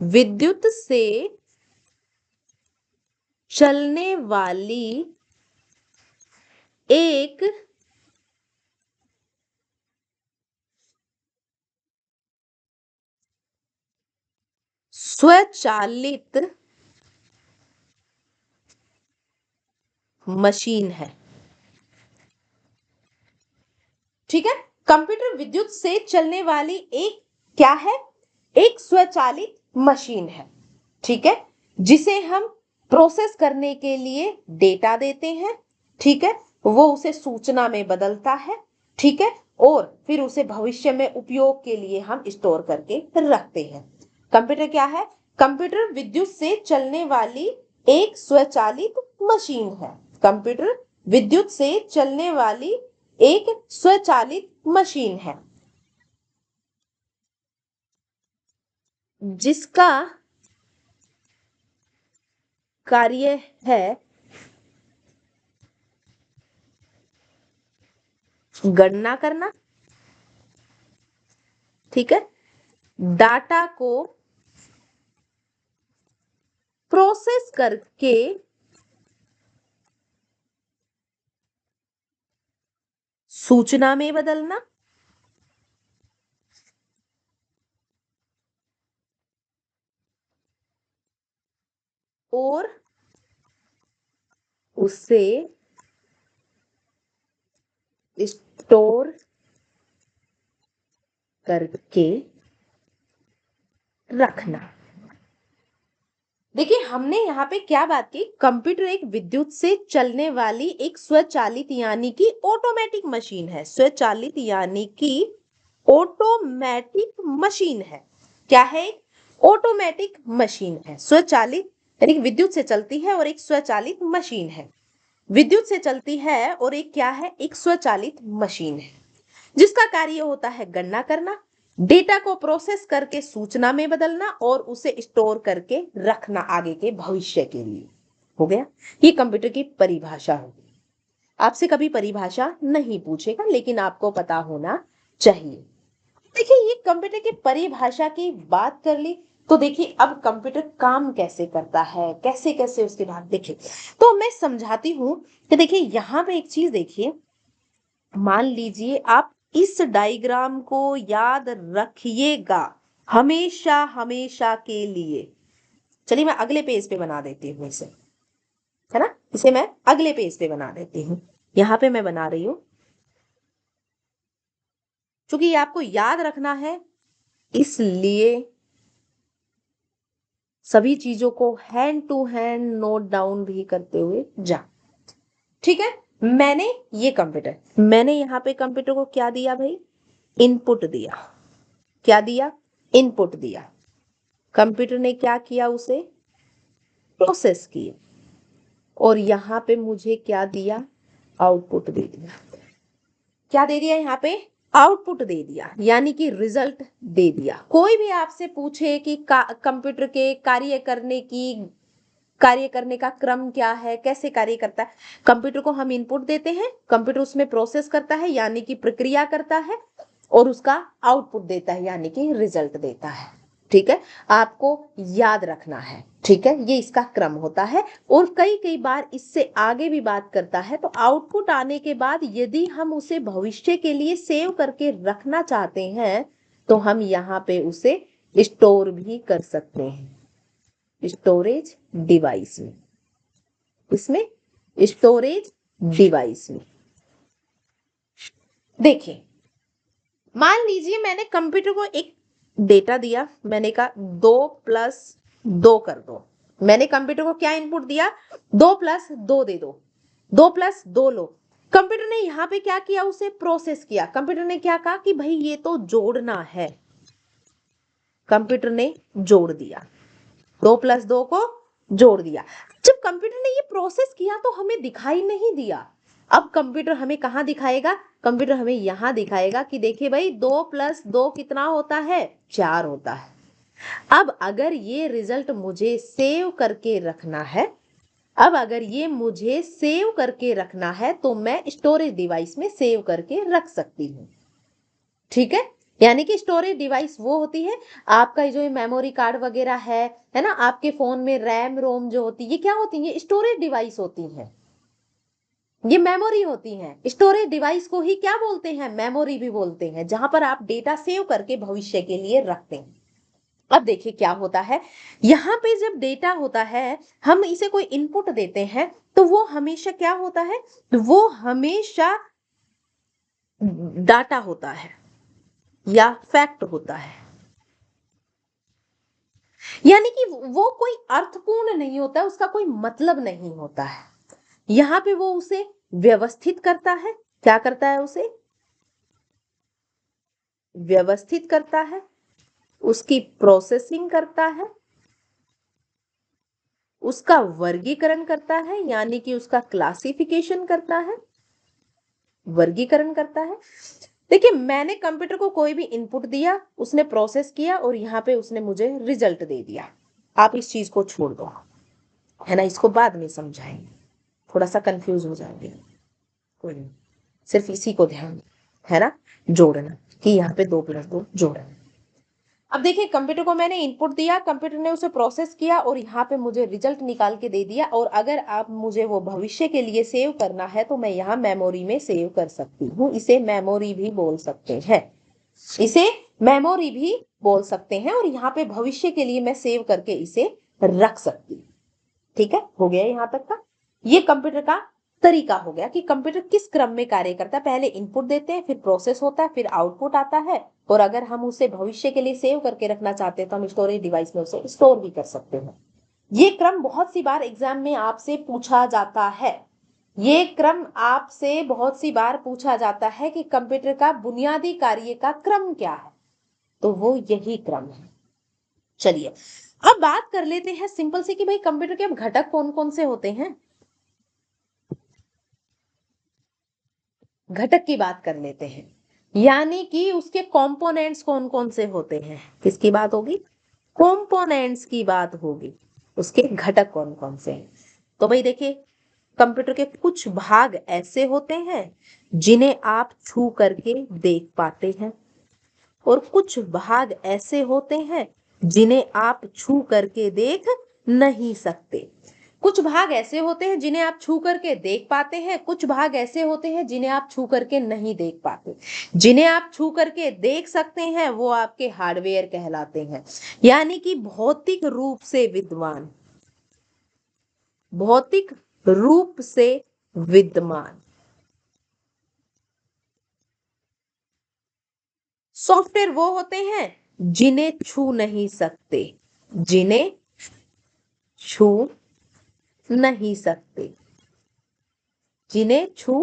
विद्युत से चलने वाली एक स्वचालित मशीन है। ठीक है, कंप्यूटर विद्युत से चलने वाली एक क्या है? एक स्वचालित मशीन है। ठीक है, जिसे हम प्रोसेस करने के लिए डेटा देते हैं। ठीक है, वो उसे सूचना में बदलता है। ठीक है, और फिर उसे भविष्य में उपयोग के लिए हम स्टोर करके रखते हैं। कंप्यूटर क्या है? कंप्यूटर विद्युत से चलने वाली एक स्वचालित मशीन है। कंप्यूटर विद्युत से चलने वाली एक स्वचालित मशीन है, जिसका कार्य है गणना करना, ठीक है, डाटा को प्रोसेस करके सूचना में बदलना और उसे स्टोर करके रखना। देखिए हमने यहाँ पे क्या बात की, कंप्यूटर एक विद्युत से चलने वाली एक स्वचालित यानी कि ऑटोमेटिक मशीन है। स्वचालित यानी कि ऑटोमेटिक मशीन है। क्या है? ऑटोमेटिक मशीन है। स्वचालित यानी कि विद्युत से चलती है और एक स्वचालित मशीन है। विद्युत से चलती है और एक क्या है? एक स्वचालित मशीन है जिसका कार्य होता है गणना करना, डेटा को प्रोसेस करके सूचना में बदलना और उसे स्टोर करके रखना आगे के भविष्य के लिए। हो गया, ये कंप्यूटर की परिभाषा होगी। आपसे कभी परिभाषा नहीं पूछेगा लेकिन आपको पता होना चाहिए। देखिए ये कंप्यूटर की परिभाषा की बात कर ली, तो देखिए अब कंप्यूटर काम कैसे करता है, कैसे कैसे उसके बाद देखिए तो मैं समझाती हूं कि देखिए यहां पे एक चीज देखिए, मान लीजिए आप इस डायग्राम को याद रखिएगा हमेशा हमेशा के लिए। चलिए मैं अगले पेज पे बना देती हूँ इसे, है ना, इसे मैं अगले पेज पे बना देती हूँ। यहां पे मैं बना रही हूं क्योंकि ये आपको याद रखना है, इसलिए सभी चीजों को hand to hand note down भी करते हुए जा। ठीक है, मैंने यहां पे कंप्यूटर को क्या दिया भाई? इनपुट दिया। क्या दिया? इनपुट दिया। कंप्यूटर ने क्या किया? उसे प्रोसेस किया और यहां पे मुझे क्या दिया? आउटपुट दे दिया। क्या दे दिया? यहाँ पे आउटपुट दे दिया यानी कि रिजल्ट दे दिया। कोई भी आपसे पूछे कि कंप्यूटर के कार्य करने का क्रम क्या है, कैसे कार्य करता है, कंप्यूटर को हम इनपुट देते हैं, कंप्यूटर उसमें प्रोसेस करता है यानी कि प्रक्रिया करता है और उसका आउटपुट देता है यानी कि रिजल्ट देता है। ठीक है, आपको याद रखना है। ठीक है, ये इसका क्रम होता है और कई कई बार इससे आगे भी बात करता है। तो आउटपुट आने के बाद यदि हम उसे भविष्य के लिए सेव करके रखना चाहते हैं तो हम यहाँ पे उसे स्टोर भी कर सकते हैं स्टोरेज डिवाइस में। इसमें स्टोरेज डिवाइस में देखिए, मान लीजिए मैंने कंप्यूटर को एक डेटा दिया, मैंने कहा 2+2 कर दो। मैंने कंप्यूटर को क्या इनपुट दिया? 2+2 दे दो, 2+2 लो। कंप्यूटर ने यहां पे क्या किया? उसे प्रोसेस किया। कंप्यूटर ने क्या कहा कि भाई ये तो जोड़ना है। कंप्यूटर ने जोड़ दिया, 2+2 को जोड़ दिया। जब कंप्यूटर ने ये प्रोसेस किया तो हमें दिखाई नहीं दिया। अब कंप्यूटर हमें कहां दिखाएगा? कंप्यूटर हमें यहां दिखाएगा कि देखिए भाई 2+2 कितना होता है? 4 होता है। अब अगर ये रिजल्ट मुझे सेव करके रखना है, अब अगर ये मुझे सेव करके रखना है तो मैं स्टोरेज डिवाइस में सेव करके रख सकती हूँ। ठीक है, यानी कि स्टोरेज डिवाइस वो होती है आपका जो मेमोरी कार्ड वगैरह है ना, आपके फोन में रैम रोम जो होती है, ये क्या होती है? स्टोरेज डिवाइस होती है, ये मेमोरी होती है। स्टोरेज डिवाइस को ही क्या बोलते हैं? मेमोरी भी बोलते हैं, जहां पर आप डेटा सेव करके भविष्य के लिए रखते हैं। अब देखिए क्या होता है, यहां पे जब डेटा होता है हम इसे कोई इनपुट देते हैं तो वो हमेशा क्या होता है? वो हमेशा डाटा होता है या फैक्ट होता है, यानी कि वो कोई अर्थपूर्ण नहीं होता, उसका कोई मतलब नहीं होता है। यहां पे वो उसे व्यवस्थित करता है। क्या करता है? उसे व्यवस्थित करता है, उसकी प्रोसेसिंग करता है, उसका वर्गीकरण करता है यानी कि उसका क्लासिफिकेशन करता है, वर्गीकरण करता है। देखिए मैंने कंप्यूटर को कोई भी इनपुट दिया, उसने प्रोसेस किया और यहाँ पे उसने मुझे रिजल्ट दे दिया। आप इस चीज को छोड़ दो, है ना, इसको बाद में समझाएंगे, थोड़ा सा कंफ्यूज हो जाएंगे। कोई नहीं, सिर्फ इसी को ध्यान, है ना, जोड़ना कि यहाँ पे 2+2 जोड़ना। अब देखिए कंप्यूटर को मैंने इनपुट दिया, कंप्यूटर ने उसे प्रोसेस किया और यहाँ पे मुझे रिजल्ट निकाल के दे दिया। और अगर आप मुझे वो भविष्य के लिए सेव करना है तो मैं यहाँ मेमोरी में सेव कर सकती हूँ। इसे मेमोरी भी बोल सकते हैं, इसे मेमोरी भी बोल सकते हैं। और यहाँ पे भविष्य के लिए मैं सेव करके इसे रख सकती हूँ। ठीक है, हो गया यहाँ तक का। ये कंप्यूटर का तरीका हो गया कि कंप्यूटर किस क्रम में कार्य करता है। पहले इनपुट देते हैं, फिर प्रोसेस होता है, फिर आउटपुट आता है। और अगर हम उसे भविष्य के लिए सेव करके रखना चाहते हैं तो हम स्टोरेज डिवाइस में उसे स्टोर भी कर सकते हैं। ये क्रम बहुत सी बार एग्जाम में आपसे पूछा जाता है। ये क्रम आपसे बहुत सी बार पूछा जाता है कि कंप्यूटर का बुनियादी कार्य का क्रम क्या है, तो वो यही क्रम है। चलिए अब बात कर लेते हैं सिंपल सी कि भाई कंप्यूटर के अब घटक कौन कौन से होते हैं। घटक की बात कर लेते हैं, यानी कि उसके कंपोनेंट्स कौन कौन से होते हैं। किसकी बात होगी? कंपोनेंट्स की बात होगी, उसके घटक कौन कौन से हैं। तो भाई देखिए, कंप्यूटर के कुछ भाग ऐसे होते हैं जिन्हें आप छू करके देख पाते हैं, और कुछ भाग ऐसे होते हैं जिन्हें आप छू करके देख नहीं सकते। कुछ भाग ऐसे होते हैं जिन्हें आप छू करके देख पाते हैं, कुछ भाग ऐसे होते हैं जिन्हें आप छू करके नहीं देख पाते। जिन्हें आप छू करके देख सकते हैं वो आपके हार्डवेयर कहलाते हैं, यानी कि भौतिक रूप से विद्यमान, भौतिक रूप से विद्यमान। सॉफ्टवेयर वो होते हैं जिन्हें छू नहीं सकते, जिन्हें छू नहीं सकते, जिन्हें छू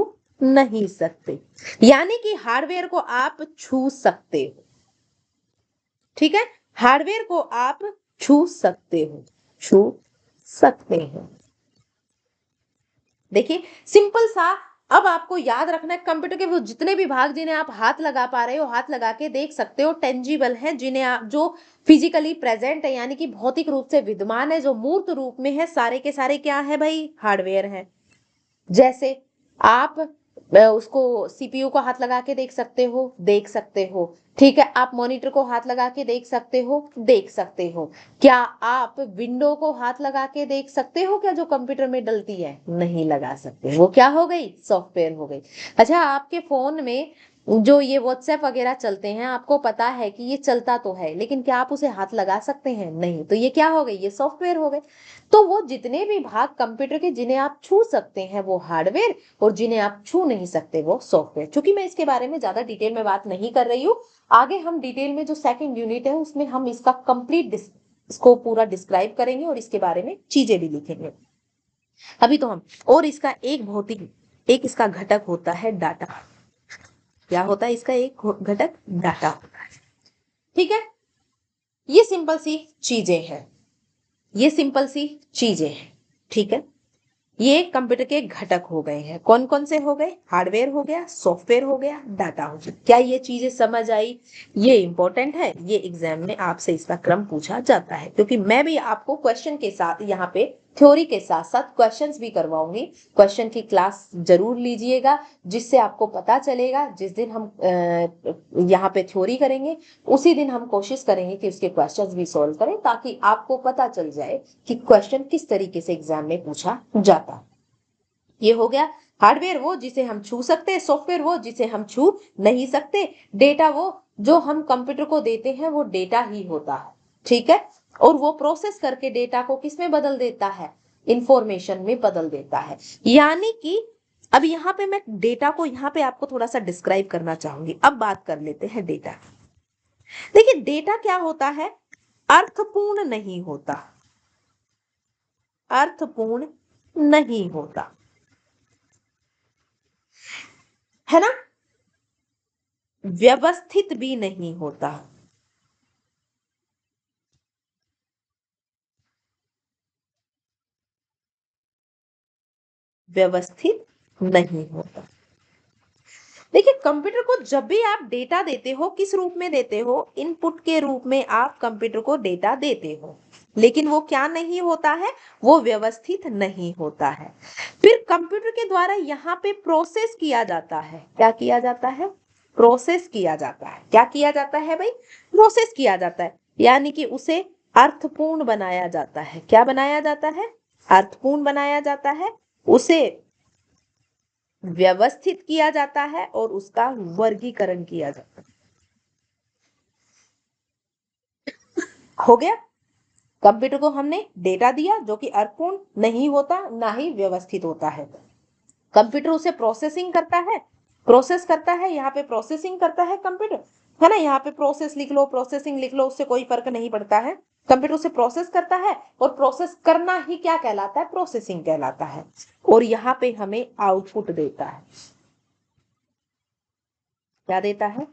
नहीं सकते। यानी कि हार्डवेयर को आप छू सकते हो। ठीक है, हार्डवेयर को आप छू सकते हो, छू सकते हैं। देखिए सिंपल सा, अब आपको याद रखना है कंप्यूटर के वो जितने भी भाग जिन्हें आप हाथ लगा पा रहे हो, हाथ लगा के देख सकते हो, टेंजिबल हैं, जिन्हें आप जो फिजिकली प्रेजेंट है, यानी कि भौतिक रूप से विद्यमान है, जो मूर्त रूप में है, सारे के सारे क्या है भाई? हार्डवेयर है। जैसे आप उसको सीपीयू को हाथ लगा के देख सकते हो, देख सकते हो। ठीक है, आप मॉनिटर को हाथ लगा के देख सकते हो, देख सकते हो। क्या आप विंडो को हाथ लगा के देख सकते हो क्या, जो कंप्यूटर में डलती है? नहीं लगा सकते, वो क्या हो गई? सॉफ्टवेयर हो गई। अच्छा, आपके फोन में जो ये व्हाट्सएप वगैरह चलते हैं, आपको पता है कि ये चलता तो है, लेकिन क्या आप उसे हाथ लगा सकते हैं? नहीं, तो ये क्या हो गई? ये सॉफ्टवेयर हो गए। तो वो जितने भी भाग कंप्यूटर के जिन्हें आप छू सकते हैं वो हार्डवेयर, और जिन्हें आप छू नहीं सकते वो सॉफ्टवेयर। क्योंकि मैं इसके बारे में ज्यादा डिटेल में बात नहीं कर रही हूँ, आगे हम डिटेल में जो सेकंड यूनिट है उसमें हम इसका कंप्लीट इसको पूरा डिस्क्राइब करेंगे और इसके बारे में चीजें भी लिखेंगे। अभी तो हम, और इसका एक भौतिक, एक इसका घटक होता है डाटा। क्या होता है इसका एक घटक? डाटा होता है। ठीक है, ये सिंपल सी चीजें हैं, ये सिंपल सी चीजें हैं। ठीक है, ये कंप्यूटर के घटक हो गए हैं। कौन कौन से हो गए? हार्डवेयर हो गया, सॉफ्टवेयर हो गया, डाटा हो गया। क्या ये चीजें समझ आई? ये इंपॉर्टेंट है, ये एग्जाम में आपसे इसका क्रम पूछा जाता है, क्योंकि मैं भी आपको क्वेश्चन के साथ यहाँ पे थ्योरी के साथ साथ क्वेश्चंस भी करवाऊंगी। क्वेश्चन की क्लास जरूर लीजिएगा, जिससे आपको पता चलेगा। जिस दिन हम यहाँ पे थ्योरी करेंगे उसी दिन हम कोशिश करेंगे कि उसके क्वेश्चंस भी सॉल्व करें, ताकि आपको पता चल जाए कि क्वेश्चन किस तरीके से एग्जाम में पूछा जाता है। ये हो गया हार्डवेयर वो जिसे हम छू सकते हैं, सॉफ्टवेयर वो जिसे हम छू नहीं सकते, डेटा वो जो हम कंप्यूटर को देते हैं वो डेटा ही होता है। ठीक है, और वो प्रोसेस करके डेटा को किस में बदल देता है? इंफॉर्मेशन में बदल देता है। यानी कि अब यहाँ पे मैं डेटा को यहाँ पे आपको थोड़ा सा डिस्क्राइब करना चाहूंगी। अब बात कर लेते हैं डेटा। देखिए डेटा क्या होता है? अर्थपूर्ण नहीं होता, अर्थपूर्ण नहीं होता, है ना? व्यवस्थित भी नहीं होता, व्यवस्थित नहीं होता। देखिए कंप्यूटर को जब भी आप डेटा देते हो, किस रूप में देते हो? इनपुट के रूप में आप कंप्यूटर को डेटा देते हो, लेकिन वो क्या नहीं होता है? वो व्यवस्थित नहीं होता है। फिर कंप्यूटर के द्वारा यहाँ पे प्रोसेस किया जाता है। क्या किया जाता है? प्रोसेस किया जाता है। क्या किया जाता है भाई? प्रोसेस किया जाता है, यानी कि उसे अर्थपूर्ण बनाया जाता है। क्या बनाया जाता है? अर्थपूर्ण बनाया जाता है, उसे व्यवस्थित किया जाता है और उसका वर्गीकरण किया जाता है। हो गया। कंप्यूटर को हमने डेटा दिया जो कि अर्थपूर्ण नहीं होता, ना ही व्यवस्थित होता है। कंप्यूटर उसे प्रोसेसिंग करता है, प्रोसेस करता है, यहाँ पे प्रोसेसिंग करता है कंप्यूटर, है ना। यहाँ पे प्रोसेस लिख लो, प्रोसेसिंग लिख लो, उससे कोई फर्क नहीं पड़ता है। कंप्यूटर उसे प्रोसेस करता है और प्रोसेस करना ही क्या कहलाता है? प्रोसेसिंग कहलाता है। और यहाँ पे हमें आउटपुट देता है। क्या देता है?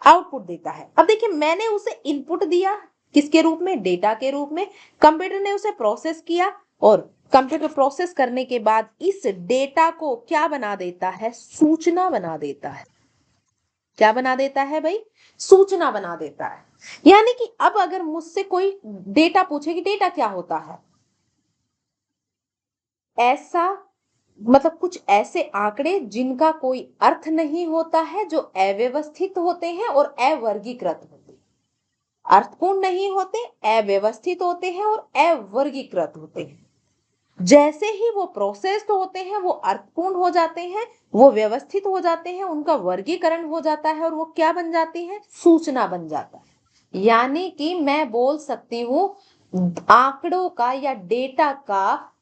आउटपुट देता है। अब देखिए, मैंने उसे इनपुट दिया, किसके रूप में? डेटा के रूप में। कंप्यूटर ने उसे प्रोसेस किया और कंप्यूटर प्रोसेस करने के बाद इस डेटा को क्या बना देता है? सूचना बना देता है। क्या बना देता है भाई? सूचना बना देता है। यानी कि अब अगर मुझसे कोई डेटा पूछे कि डेटा क्या होता है, ऐसा मतलब कुछ ऐसे आंकड़े जिनका कोई अर्थ नहीं होता है, जो अव्यवस्थित होते हैं और अवर्गीकृत होते हैं। अर्थपूर्ण नहीं होते, अव्यवस्थित होते हैं और अवर्गीकृत होते हैं। जैसे ही वो प्रोसेस्ड होते हैं, वो अर्थपूर्ण हो जाते हैं, वो व्यवस्थित हो जाते हैं, उनका वर्गीकरण हो जाता है और वो क्या बन जाती है? सूचना बन जाता है। यानी कि मैं बोल सकती हूँ आंकड़ों का या डेटा का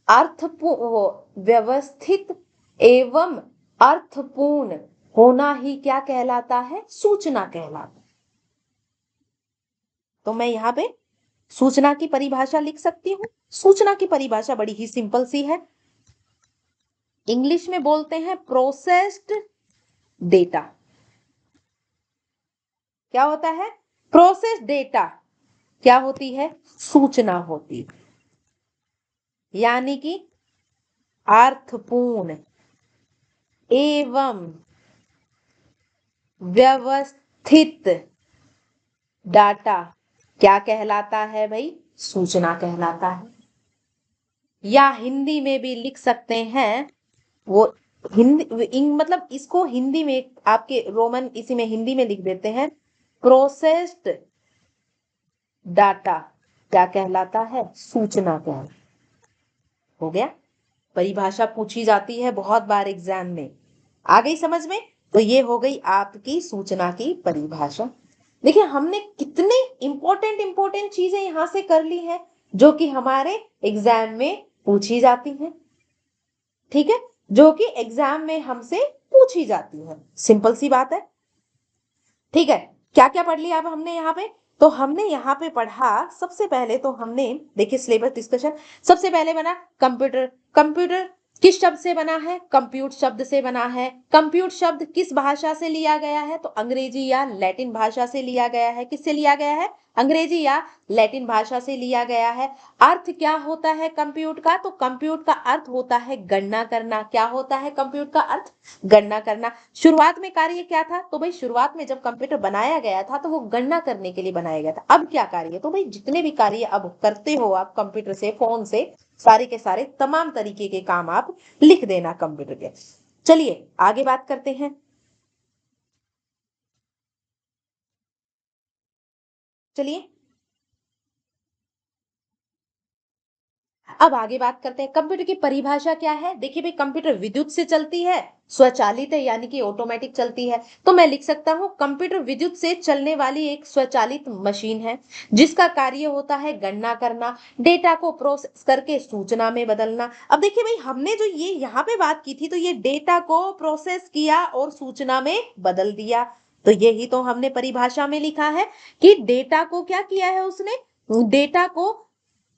अर्थपूर्ण, व्यवस्थित एवं अर्थपूर्ण होना ही क्या कहलाता है? सूचना कहलाता है। तो मैं यहाँ पे सूचना की परिभाषा लिख सकती हूँ। सूचना की परिभाषा बड़ी ही सिंपल सी है। इंग्लिश में बोलते हैं प्रोसेस्ड डेटा। क्या होता है? प्रोसेस्ड डेटा क्या होती है? सूचना होती है। यानी कि अर्थपूर्ण एवं व्यवस्थित डाटा क्या कहलाता है भाई? सूचना कहलाता है। या हिंदी में भी लिख सकते हैं, वो हिंदी मतलब इसको हिंदी में आपके रोमन इसी में हिंदी में लिख देते हैं, प्रोसेस्ड डाटा क्या कहलाता है? सूचना कहलाता। हो गया। परिभाषा पूछी जाती है बहुत बार एग्जाम में, आ गई समझ में? तो ये हो गई आपकी सूचना की परिभाषा। देखिए, हमने कितने इंपॉर्टेंट इंपॉर्टेंट चीजें यहां से कर ली हैं जो कि हमारे एग्जाम में पूछी जाती हैं। ठीक है, जो कि एग्जाम में हमसे पूछी जाती है। सिंपल सी बात है। ठीक है, क्या क्या पढ़ लिया अब हमने यहाँ पे? तो हमने यहाँ पे पढ़ा, सबसे पहले तो हमने देखिए सिलेबस डिस्कशन। सबसे पहले बना कंप्यूटर। कंप्यूटर किस शब्द से बना है? कंप्यूट शब्द से बना है। कंप्यूट शब्द किस भाषा से लिया गया है? तो अंग्रेजी या लैटिन भाषा से लिया गया है। किससे लिया गया है? अंग्रेजी या लैटिन भाषा से लिया गया है। अर्थ क्या होता है कंप्यूट का? तो कंप्यूट का अर्थ होता है गणना करना। क्या होता है कंप्यूट का अर्थ? गणना करना। शुरुआत में कार्य क्या था? तो भाई शुरुआत में जब कंप्यूटर बनाया गया था तो वो गणना करने के लिए बनाया गया था। अब क्या कार्य? तो भाई जितने भी कार्य अब करते हो आप कंप्यूटर से, फोन से, सारे के सारे तमाम तरीके के काम आप लिख देना कंप्यूटर के। चलिए आगे बात करते हैं। चलिए अब आगे बात करते हैं कंप्यूटर की परिभाषा क्या है। देखिए भाई, कंप्यूटर विद्युत से चलती है, स्वचालित है यानी कि ऑटोमेटिक चलती है। तो मैं लिख सकता हूं कंप्यूटर विद्युत से चलने वाली एक स्वचालित मशीन है जिसका कार्य होता है गणना करना, डेटा को प्रोसेस करके सूचना में बदलना। अब देखिए भाई, हमने जो ये यहाँ पे बात की थी, तो ये डेटा को प्रोसेस किया और सूचना में बदल दिया। तो यही तो हमने परिभाषा में लिखा है कि डेटा को क्या किया है उसने? डेटा को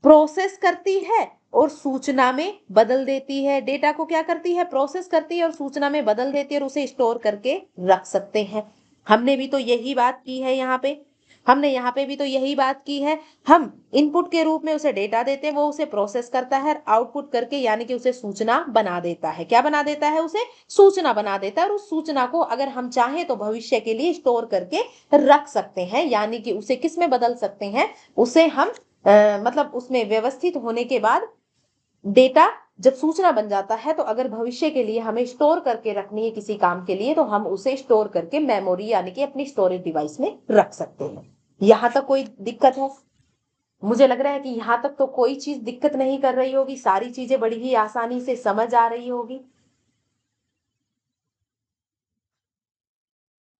प्रोसेस करती है और सूचना में बदल देती है। डेटा को क्या करती है? प्रोसेस करती है और सूचना में बदल देती है और उसे स्टोर करके रख सकते हैं। हमने भी तो यही बात की है यहाँ पे। हमने यहाँ पे भी तो यही बात की है। हम इनपुट के रूप में उसे डेटा देते हैं, वो उसे प्रोसेस करता है, आउटपुट करके यानी कि उसे सूचना बना देता है। क्या बना देता है? उसे सूचना बना देता है। और उस सूचना को अगर हम चाहें तो भविष्य के लिए स्टोर करके रख सकते हैं, यानी कि उसे किस में बदल सकते हैं? उसे हम मतलब उसमें व्यवस्थित होने के बाद डेटा जब सूचना बन जाता है तो अगर भविष्य के लिए हमें स्टोर करके रखनी है किसी काम के लिए, तो हम उसे स्टोर करके मेमोरी यानी कि अपनी स्टोरेज डिवाइस में रख सकते हैं। यहां तक कोई दिक्कत है? मुझे लग रहा है कि यहां तक तो कोई चीज दिक्कत नहीं कर रही होगी, सारी चीजें बड़ी ही आसानी से समझ आ रही होगी।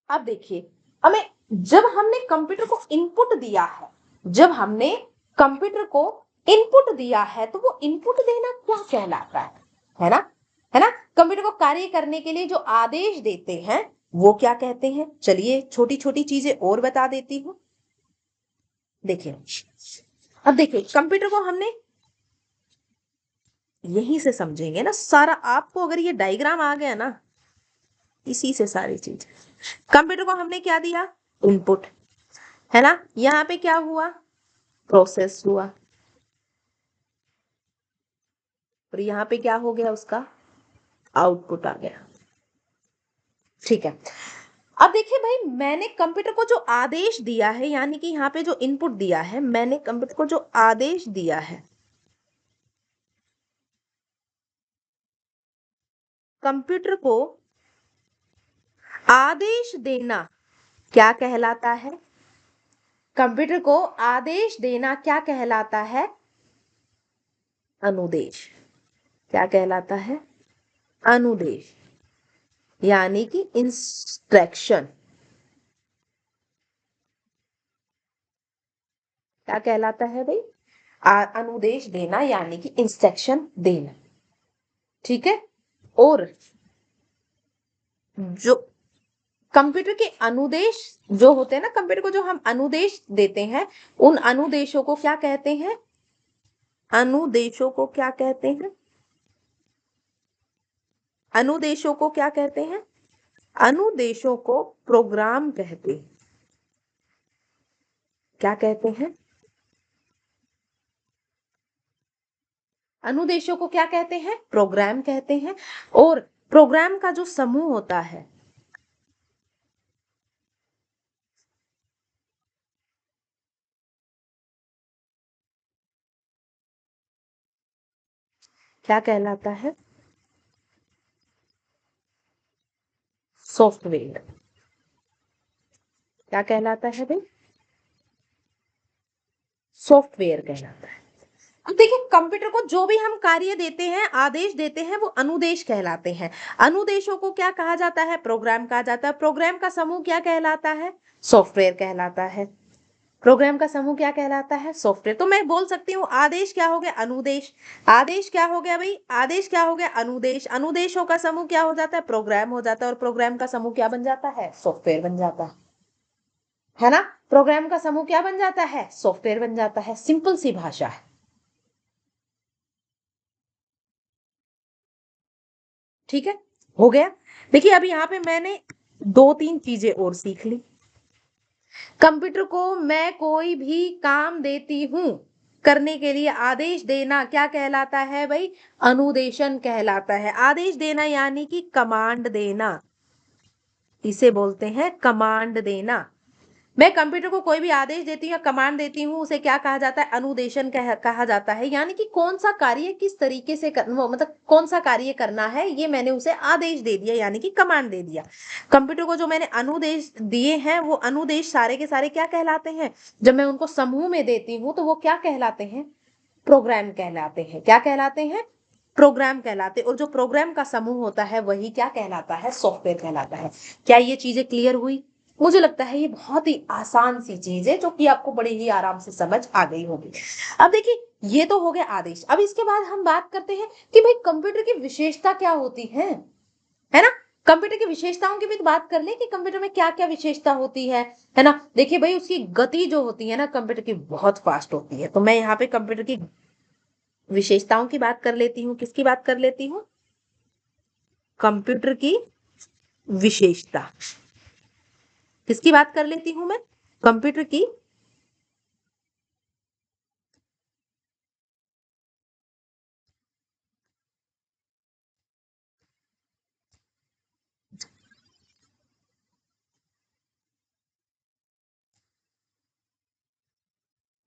अब देखिए, हमें जब हमने कंप्यूटर को इनपुट दिया है, जब हमने कंप्यूटर को इनपुट दिया है, तो वो इनपुट देना क्या कहलाता है ना? है ना? कंप्यूटर को कार्य करने के लिए जो आदेश देते हैं वो क्या कहते हैं? चलिए छोटी छोटी चीजें और बता देती हूँ। देखिए, अब देखिए कंप्यूटर को हमने यहीं से समझेंगे ना सारा। आपको अगर ये डायग्राम आ गया ना, इसी से सारी चीज। कंप्यूटर को हमने क्या दिया? इनपुट, है ना? यहाँ पे क्या हुआ? प्रोसेस हुआ। और यहाँ पे क्या हो गया? उसका आउटपुट आ गया। ठीक है। अब देखिए भाई, मैंने कंप्यूटर को जो आदेश दिया है, यानी कि यहाँ पे जो इनपुट दिया है, मैंने कंप्यूटर को जो आदेश दिया है, कंप्यूटर को आदेश देना क्या कहलाता है? कंप्यूटर को आदेश देना क्या कहलाता है? अनुदेश। क्या कहलाता है? अनुदेश, यानी कि इंस्ट्रक्शन। क्या कहलाता है भाई? अनुदेश देना यानी कि इंस्ट्रक्शन देना। ठीक है। और जो कंप्यूटर के अनुदेश जो होते हैं ना, कंप्यूटर को जो हम अनुदेश देते हैं, उन अनुदेशों को क्या कहते हैं? अनुदेशों को क्या कहते हैं? अनुदेशों को क्या कहते हैं? अनुदेशों को प्रोग्राम कहते हैं। क्या कहते हैं? अनुदेशों को क्या कहते हैं? प्रोग्राम कहते हैं। और प्रोग्राम का जो समूह होता है, क्या कहलाता है? सॉफ्टवेयर। क्या कहलाता है भाई? सॉफ्टवेयर कहलाता है। अब देखिए, कंप्यूटर को जो भी हम कार्य देते हैं, आदेश देते हैं, वो अनुदेश कहलाते हैं। अनुदेशों को क्या कहा जाता है? प्रोग्राम कहा जाता है। प्रोग्राम का समूह क्या कहलाता है? सॉफ्टवेयर कहलाता है। प्रोग्राम का समूह क्या कहलाता है? सॉफ्टवेयर। तो मैं बोल सकती हूँ आदेश क्या हो गया? अनुदेश। आदेश क्या हो गया भाई? आदेश क्या हो गया? अनुदेश। अनुदेशों का समूह क्या हो जाता है? प्रोग्राम हो जाता है। और प्रोग्राम का समूह क्या बन जाता है? सॉफ्टवेयर बन जाता है ना? प्रोग्राम का समूह क्या बन जाता है? सॉफ्टवेयर बन जाता है। सिंपल सी भाषा है। ठीक है, हो गया। देखिए, अब यहाँ पे मैंने दो तीन चीजें और सीख ली। कंप्यूटर को मैं कोई भी काम देती हूं करने के लिए, आदेश देना क्या कहलाता है भाई? अनुदेशन कहलाता है। आदेश देना यानी कि कमांड देना, इसे बोलते हैं कमांड देना। मैं कंप्यूटर को कोई भी आदेश देती हूँ या कमांड देती हूँ, उसे क्या कहा जाता है? अनुदेशन कहा जाता है। यानी कि कौन सा कार्य किस तरीके से मतलब कौन सा कार्य करना है, ये मैंने उसे आदेश दे दिया, यानी कि कमांड दे दिया। कंप्यूटर को जो मैंने अनुदेश दिए हैं, वो अनुदेश सारे के सारे क्या कहलाते हैं? जब मैं उनको समूह में देती हूँ तो वो क्या कहलाते हैं? प्रोग्राम कहलाते हैं। क्या कहलाते हैं? प्रोग्राम कहलाते। और जो प्रोग्राम का समूह होता है वही क्या कहलाता है? सॉफ्टवेयर कहलाता है। क्या ये चीजें क्लियर हुई? मुझे लगता है ये बहुत ही आसान सी चीज है, जो कि आपको बड़े ही आराम से समझ आ गई होगी। अब देखिए, ये तो हो गया आदेश। अब इसके बाद हम बात करते हैं कि भाई कंप्यूटर की विशेषता क्या होती है ना? कंप्यूटर की विशेषताओं की भी तो बात कर ले कि कंप्यूटर में क्या क्या विशेषता होती है ना? देखिए भाई, उसकी गति जो होती है ना कंप्यूटर की, बहुत फास्ट होती है। तो मैं यहाँ पे कंप्यूटर की विशेषताओं की बात कर लेती हूँ। किसकी बात कर लेती हूँ? कंप्यूटर की विशेषता। किसकी बात कर लेती हूं मैं? कंप्यूटर की।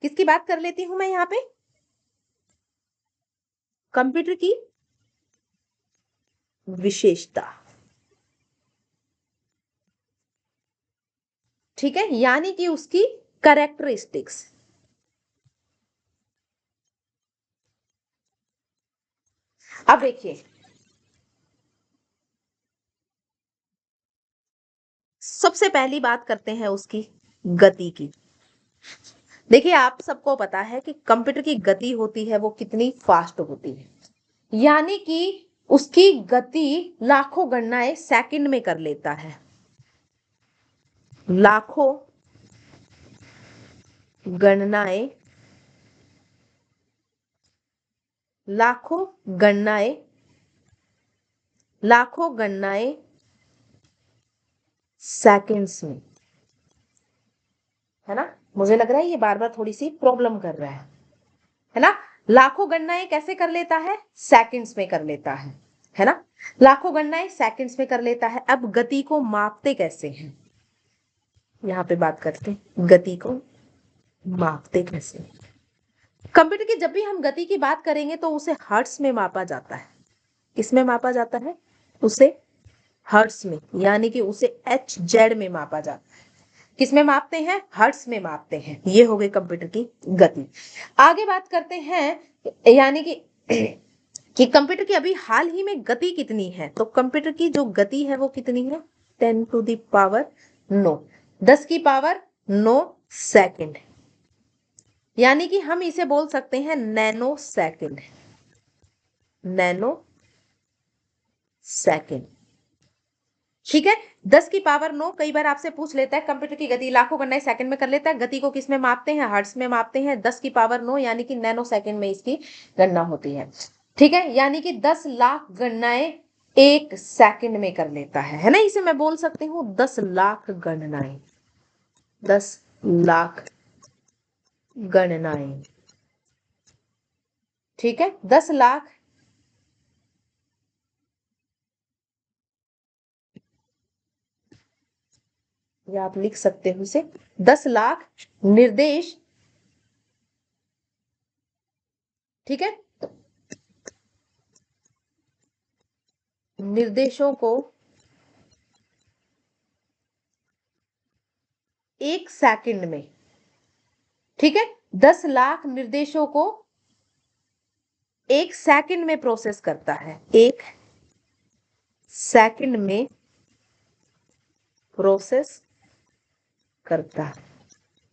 किसकी बात कर लेती हूं मैं यहाँ पे? कंप्यूटर की विशेषता, ठीक है, यानी कि उसकी कैरेक्टरिस्टिक्स। अब देखिए, सबसे पहली बात करते हैं उसकी गति की। देखिए, आप सबको पता है कि कंप्यूटर की गति होती है वो कितनी फास्ट होती है, यानी कि उसकी गति लाखों गणनाएं सेकंड में कर लेता है। लाखों गणनाएं, लाखों गणनाएं, लाखों गणनाएं सेकंड्स में, है ना। मुझे लग रहा है ये बार बार थोड़ी सी प्रॉब्लम कर रहा है ना। लाखों गणनाएं कैसे कर लेता है? सेकंड्स में कर लेता है ना। लाखों गणनाएं सेकंड्स में कर लेता है। अब गति को मापते कैसे हैं, यहां पे बात करते हैं गति को मापते कैसे। कंप्यूटर की जब भी हम गति की बात करेंगे तो उसे हर्ट्ज में मापा जाता है। किसमें मापा जाता है? उसे हर्ट्ज में, यानी कि उसे HZ में मापा जाता है। किसमें मापते हैं? हर्ट्ज में मापते हैं। ये हो गई कंप्यूटर की गति। आगे बात करते हैं, यानी कि कंप्यूटर की अभी हाल ही में गति कितनी है। तो कंप्यूटर की जो गति है वो कितनी है? 10⁹9, 10⁹9 सेकंड, यानी कि हम इसे बोल सकते हैं नैनो सेकंड। नैनो सेकंड, ठीक है। 10⁹9 कई बार आपसे पूछ लेता है कंप्यूटर की गति लाखों गणनाएं सेकंड में कर लेता है, गति को किस में मापते हैं? हर्ट्ज में मापते हैं। 10⁹9 यानी कि नैनो सेकंड में इसकी गणना होती है, ठीक है। यानी कि 10 लाख गणनाएं 1 सेकंड में कर लेता है ना। इसे मैं बोल सकती हूँ 10 लाख गणनाएं, 10 लाख गणनाएं, ठीक है। 10 लाख, या आप लिख सकते हो इसे 10 लाख निर्देश, ठीक है, निर्देशों को 1 सेकंड में, ठीक है। 10 लाख निर्देशों को 1 सेकंड में प्रोसेस करता है, 1 सेकंड में प्रोसेस करता है।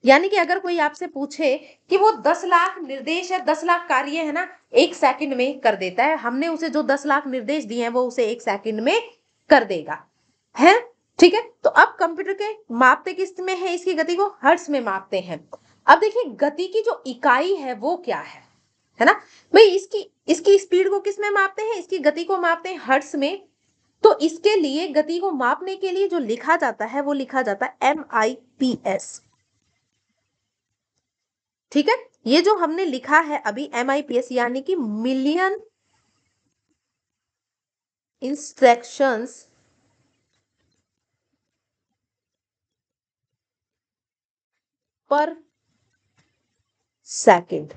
यानी कि अगर कोई आपसे पूछे कि वो 10 लाख निर्देश है, 10 लाख कार्य है ना, 1 सेकंड में कर देता है। हमने उसे जो 10 लाख निर्देश दिए हैं वो उसे 1 सेकंड में कर देगा, है, ठीक है। तो अब कंप्यूटर के मापते किस में है? इसकी गति को हर्ट्ज में मापते हैं। अब देखिए गति की जो इकाई है वो क्या है ना भाई। इसकी इसकी स्पीड को किस में मापते हैं? इसकी गति को मापते हैं हर्ट्ज में। तो इसके लिए गति को मापने के लिए जो लिखा जाता है वो लिखा जाता है MIPS, ठीक है। ये जो हमने लिखा है अभी MIPS, यानी कि मिलियन इंस्ट्रक्शंस पर सेकंड।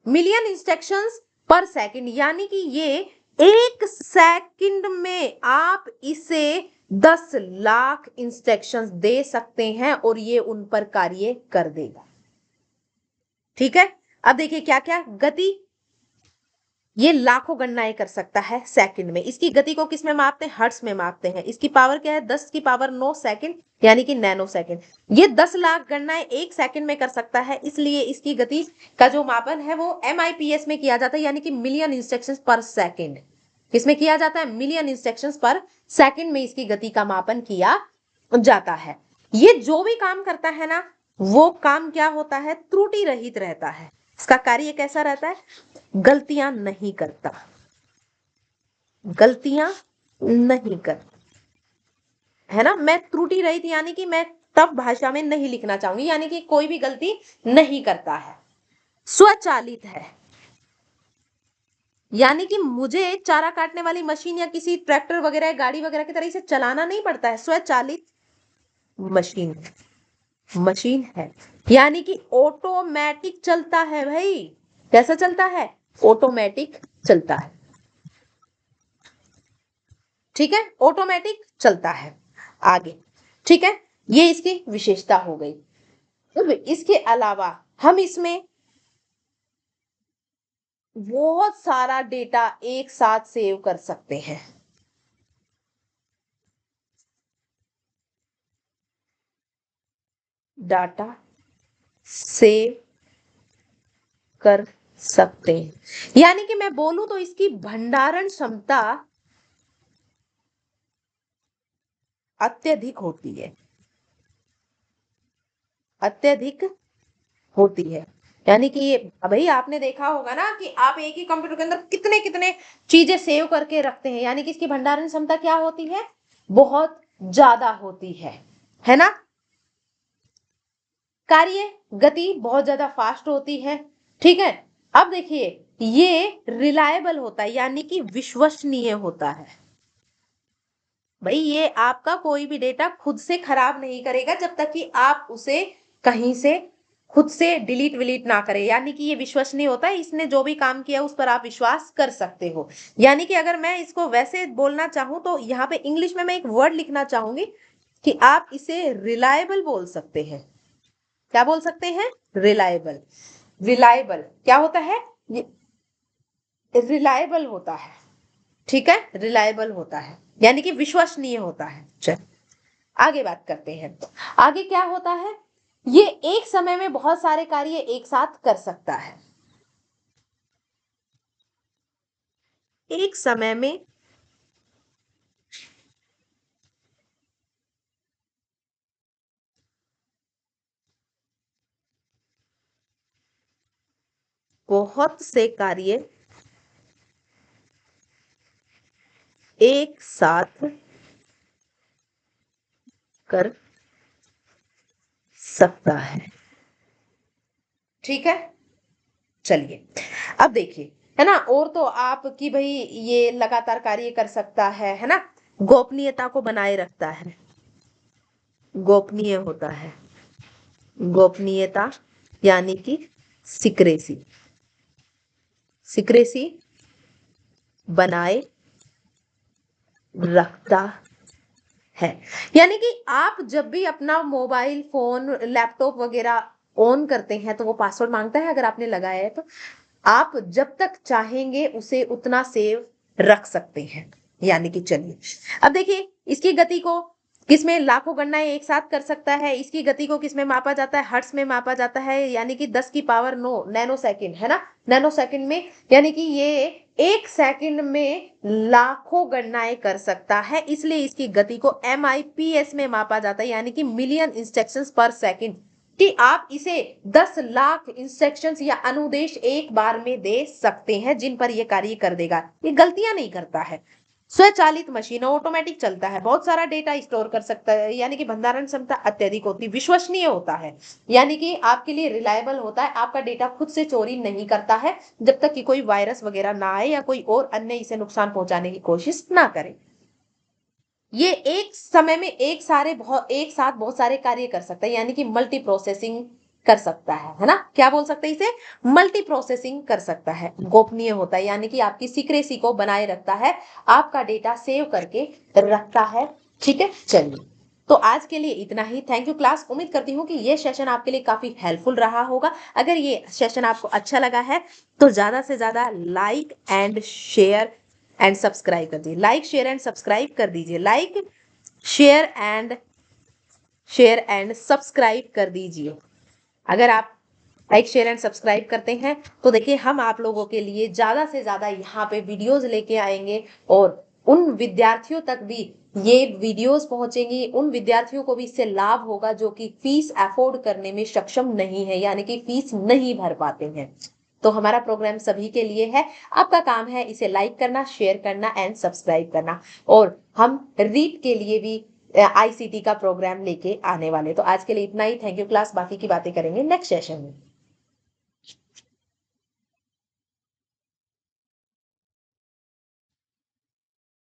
मिलियन इंस्ट्रक्शंस पर सेकंड, यानी कि ये 1 सेकंड में आप इसे 10 लाख इंस्ट्रक्शंस दे सकते हैं और ये उन पर कार्य कर देगा, ठीक है। अब देखिए क्या क्या गति, ये लाखों गणनाएं कर सकता है सेकंड में। इसकी गति को किस में मापते हैं? हर्ट्ज में मापते हैं। इसकी पावर क्या है? 10⁹9 सेकंड, यानी कि नैनो सेकंड। ये 10 लाख गणनाएं 1 सेकंड में कर सकता है, इसलिए इसकी गति का जो मापन है वो MIPS में किया जाता है, यानी कि मिलियन इंस्ट्रक्शंस पर सेकंड। किसमें किया जाता है? मिलियन इंस्ट्रक्शंस पर सेकंड में इसकी गति का मापन किया जाता है। ये जो भी काम करता है ना, वो काम क्या होता है? त्रुटि रहित रहता है। इसका कार्य कैसा रहता है? गलतियां नहीं करता, गलतियां नहीं कर, है ना। मैं त्रुटि रहित, यानी कि मैं टफ भाषा में नहीं लिखना चाहूंगी, यानी कि कोई भी गलती नहीं करता है। स्वचालित है, यानी कि मुझे चारा काटने वाली मशीन या किसी ट्रैक्टर वगैरह गाड़ी वगैरह की तरह इसे चलाना नहीं पड़ता है। स्वचालित मशीन, मशीन है, यानी कि ऑटोमेटिक चलता है भाई। कैसा चलता है? ऑटोमेटिक चलता है। ठीक है, ऑटोमेटिक चलता है। आगे, ठीक है, ये इसकी विशेषता हो गई। अब इसके अलावा हम इसमें बहुत सारा डेटा एक साथ सेव कर सकते हैं। डाटा सेव कर सकते हैं, यानी कि मैं बोलूं तो इसकी भंडारण क्षमता अत्यधिक होती है, अत्यधिक होती है। यानी कि ये भाई आपने देखा होगा ना कि आप एक ही कंप्यूटर के अंदर कितने कितने चीजें सेव करके रखते हैं, यानी कि इसकी भंडारण क्षमता क्या होती है? बहुत ज्यादा होती है ना। कार्य गति बहुत ज्यादा फास्ट होती है। ठीक है, अब देखिए ये रिलायबल होता है, यानी कि विश्वसनीय होता है। भाई ये आपका कोई भी डेटा खुद से खराब नहीं करेगा जब तक कि आप उसे कहीं से खुद से डिलीट विलीट ना करें, यानी कि ये विश्वसनीय होता है। इसने जो भी काम किया उस पर आप विश्वास कर सकते हो। यानी कि अगर मैं इसको वैसे बोलना चाहूं तो यहाँ पे इंग्लिश में मैं एक वर्ड लिखना चाहूंगी कि आप इसे रिलायबल बोल सकते हैं। क्या बोल सकते हैं? रिलायबल। रिलायबल क्या होता है? ये रिलायबल होता है। ठीक है, रिलायबल होता है यानी कि विश्वसनीय होता है। चल आगे बात करते हैं। आगे क्या होता है? ये एक समय में बहुत सारे कार्य एक साथ कर सकता है। एक समय में बहुत से कार्य एक साथ कर सकता है। ठीक है, चलिए अब देखिए, है ना, और तो आपकी भाई ये लगातार कार्य कर सकता है ना, गोपनीयता को बनाए रखता है, गोपनीय होता है। गोपनीयता यानी कि सिक्रेसी, सिक्रेसी बनाए रखता है। यानी कि आप जब भी अपना मोबाइल फोन लैपटॉप वगैरह ऑन करते हैं तो वो पासवर्ड मांगता है, अगर आपने लगाया है तो आप जब तक चाहेंगे उसे उतना सेव रख सकते हैं। यानी कि चलिए अब देखिए इसकी गति को किसमें लाखों गणनाएं एक साथ कर सकता है। इसकी गति को किसमें मापा जाता है? हर्ट्ज में मापा जाता है, यानी कि 10⁻9 नैनो सेकंड, है ना, नैनो सेकंड में। यानी कि ये एक सेकंड में लाखों गणनाएं कर सकता है, इसलिए इसकी गति को MIPS में मापा जाता है, यानी कि मिलियन इंस्ट्रक्शंस पर सेकंड, कि आप इसे 10 लाख इंस्ट्रक्शंस या अनुदेश एक बार में दे सकते हैं जिन पर यह कार्य कर देगा। ये गलतियां नहीं करता है, स्वचालित मशीन, ऑटोमेटिक चलता है, बहुत सारा डेटा स्टोर कर सकता है, यानी कि भंडारण क्षमता अत्यधिक होती, विश्वसनीय होता है, यानी कि आपके लिए रिलायबल होता है, आपका डेटा खुद से चोरी नहीं करता है जब तक कि कोई वायरस वगैरह ना आए या कोई और अन्य इसे नुकसान पहुंचाने की कोशिश ना करे। ये एक समय में एक साथ बहुत सारे कार्य कर सकता है, यानी कि मल्टी प्रोसेसिंग कर सकता है ना। क्या बोल सकते हैं इसे? मल्टी प्रोसेसिंग कर सकता है। गोपनीय होता है यानी कि आपकी सीक्रेसी को बनाए रखता है, आपका डेटा सेव करके रखता है। ठीक है, चलिए तो आज के लिए इतना ही। थैंक यू क्लास, उम्मीद करती हूँ कि ये सेशन आपके लिए काफी हेल्पफुल रहा होगा। अगर ये सेशन आपको अच्छा लगा है तो ज्यादा से ज्यादा like and share and subscribe कर दीजिए, लाइक शेयर एंड सब्सक्राइब कर दीजिए, लाइक शेयर एंड सब्सक्राइब कर दीजिए। अगर आप लाइक शेयर एंड सब्सक्राइब करते हैं तो देखिए हम आप लोगों के लिए ज्यादा से ज्यादा यहाँ पे वीडियोस लेके आएंगे और उन विद्यार्थियों तक भी ये वीडियोस पहुंचेंगी, उन विद्यार्थियों को भी इससे लाभ होगा जो कि फीस अफोर्ड करने में सक्षम नहीं है, यानी कि फीस नहीं भर पाते हैं। तो हमारा प्रोग्राम सभी के लिए है, आपका काम है इसे लाइक करना, शेयर करना एंड सब्सक्राइब करना। और हम रीट के लिए भी ICT का प्रोग्राम लेके आने वाले। तो आज के लिए इतना ही। थैंक यू क्लास, बाकी की बातें करेंगे नेक्स्ट सेशन में।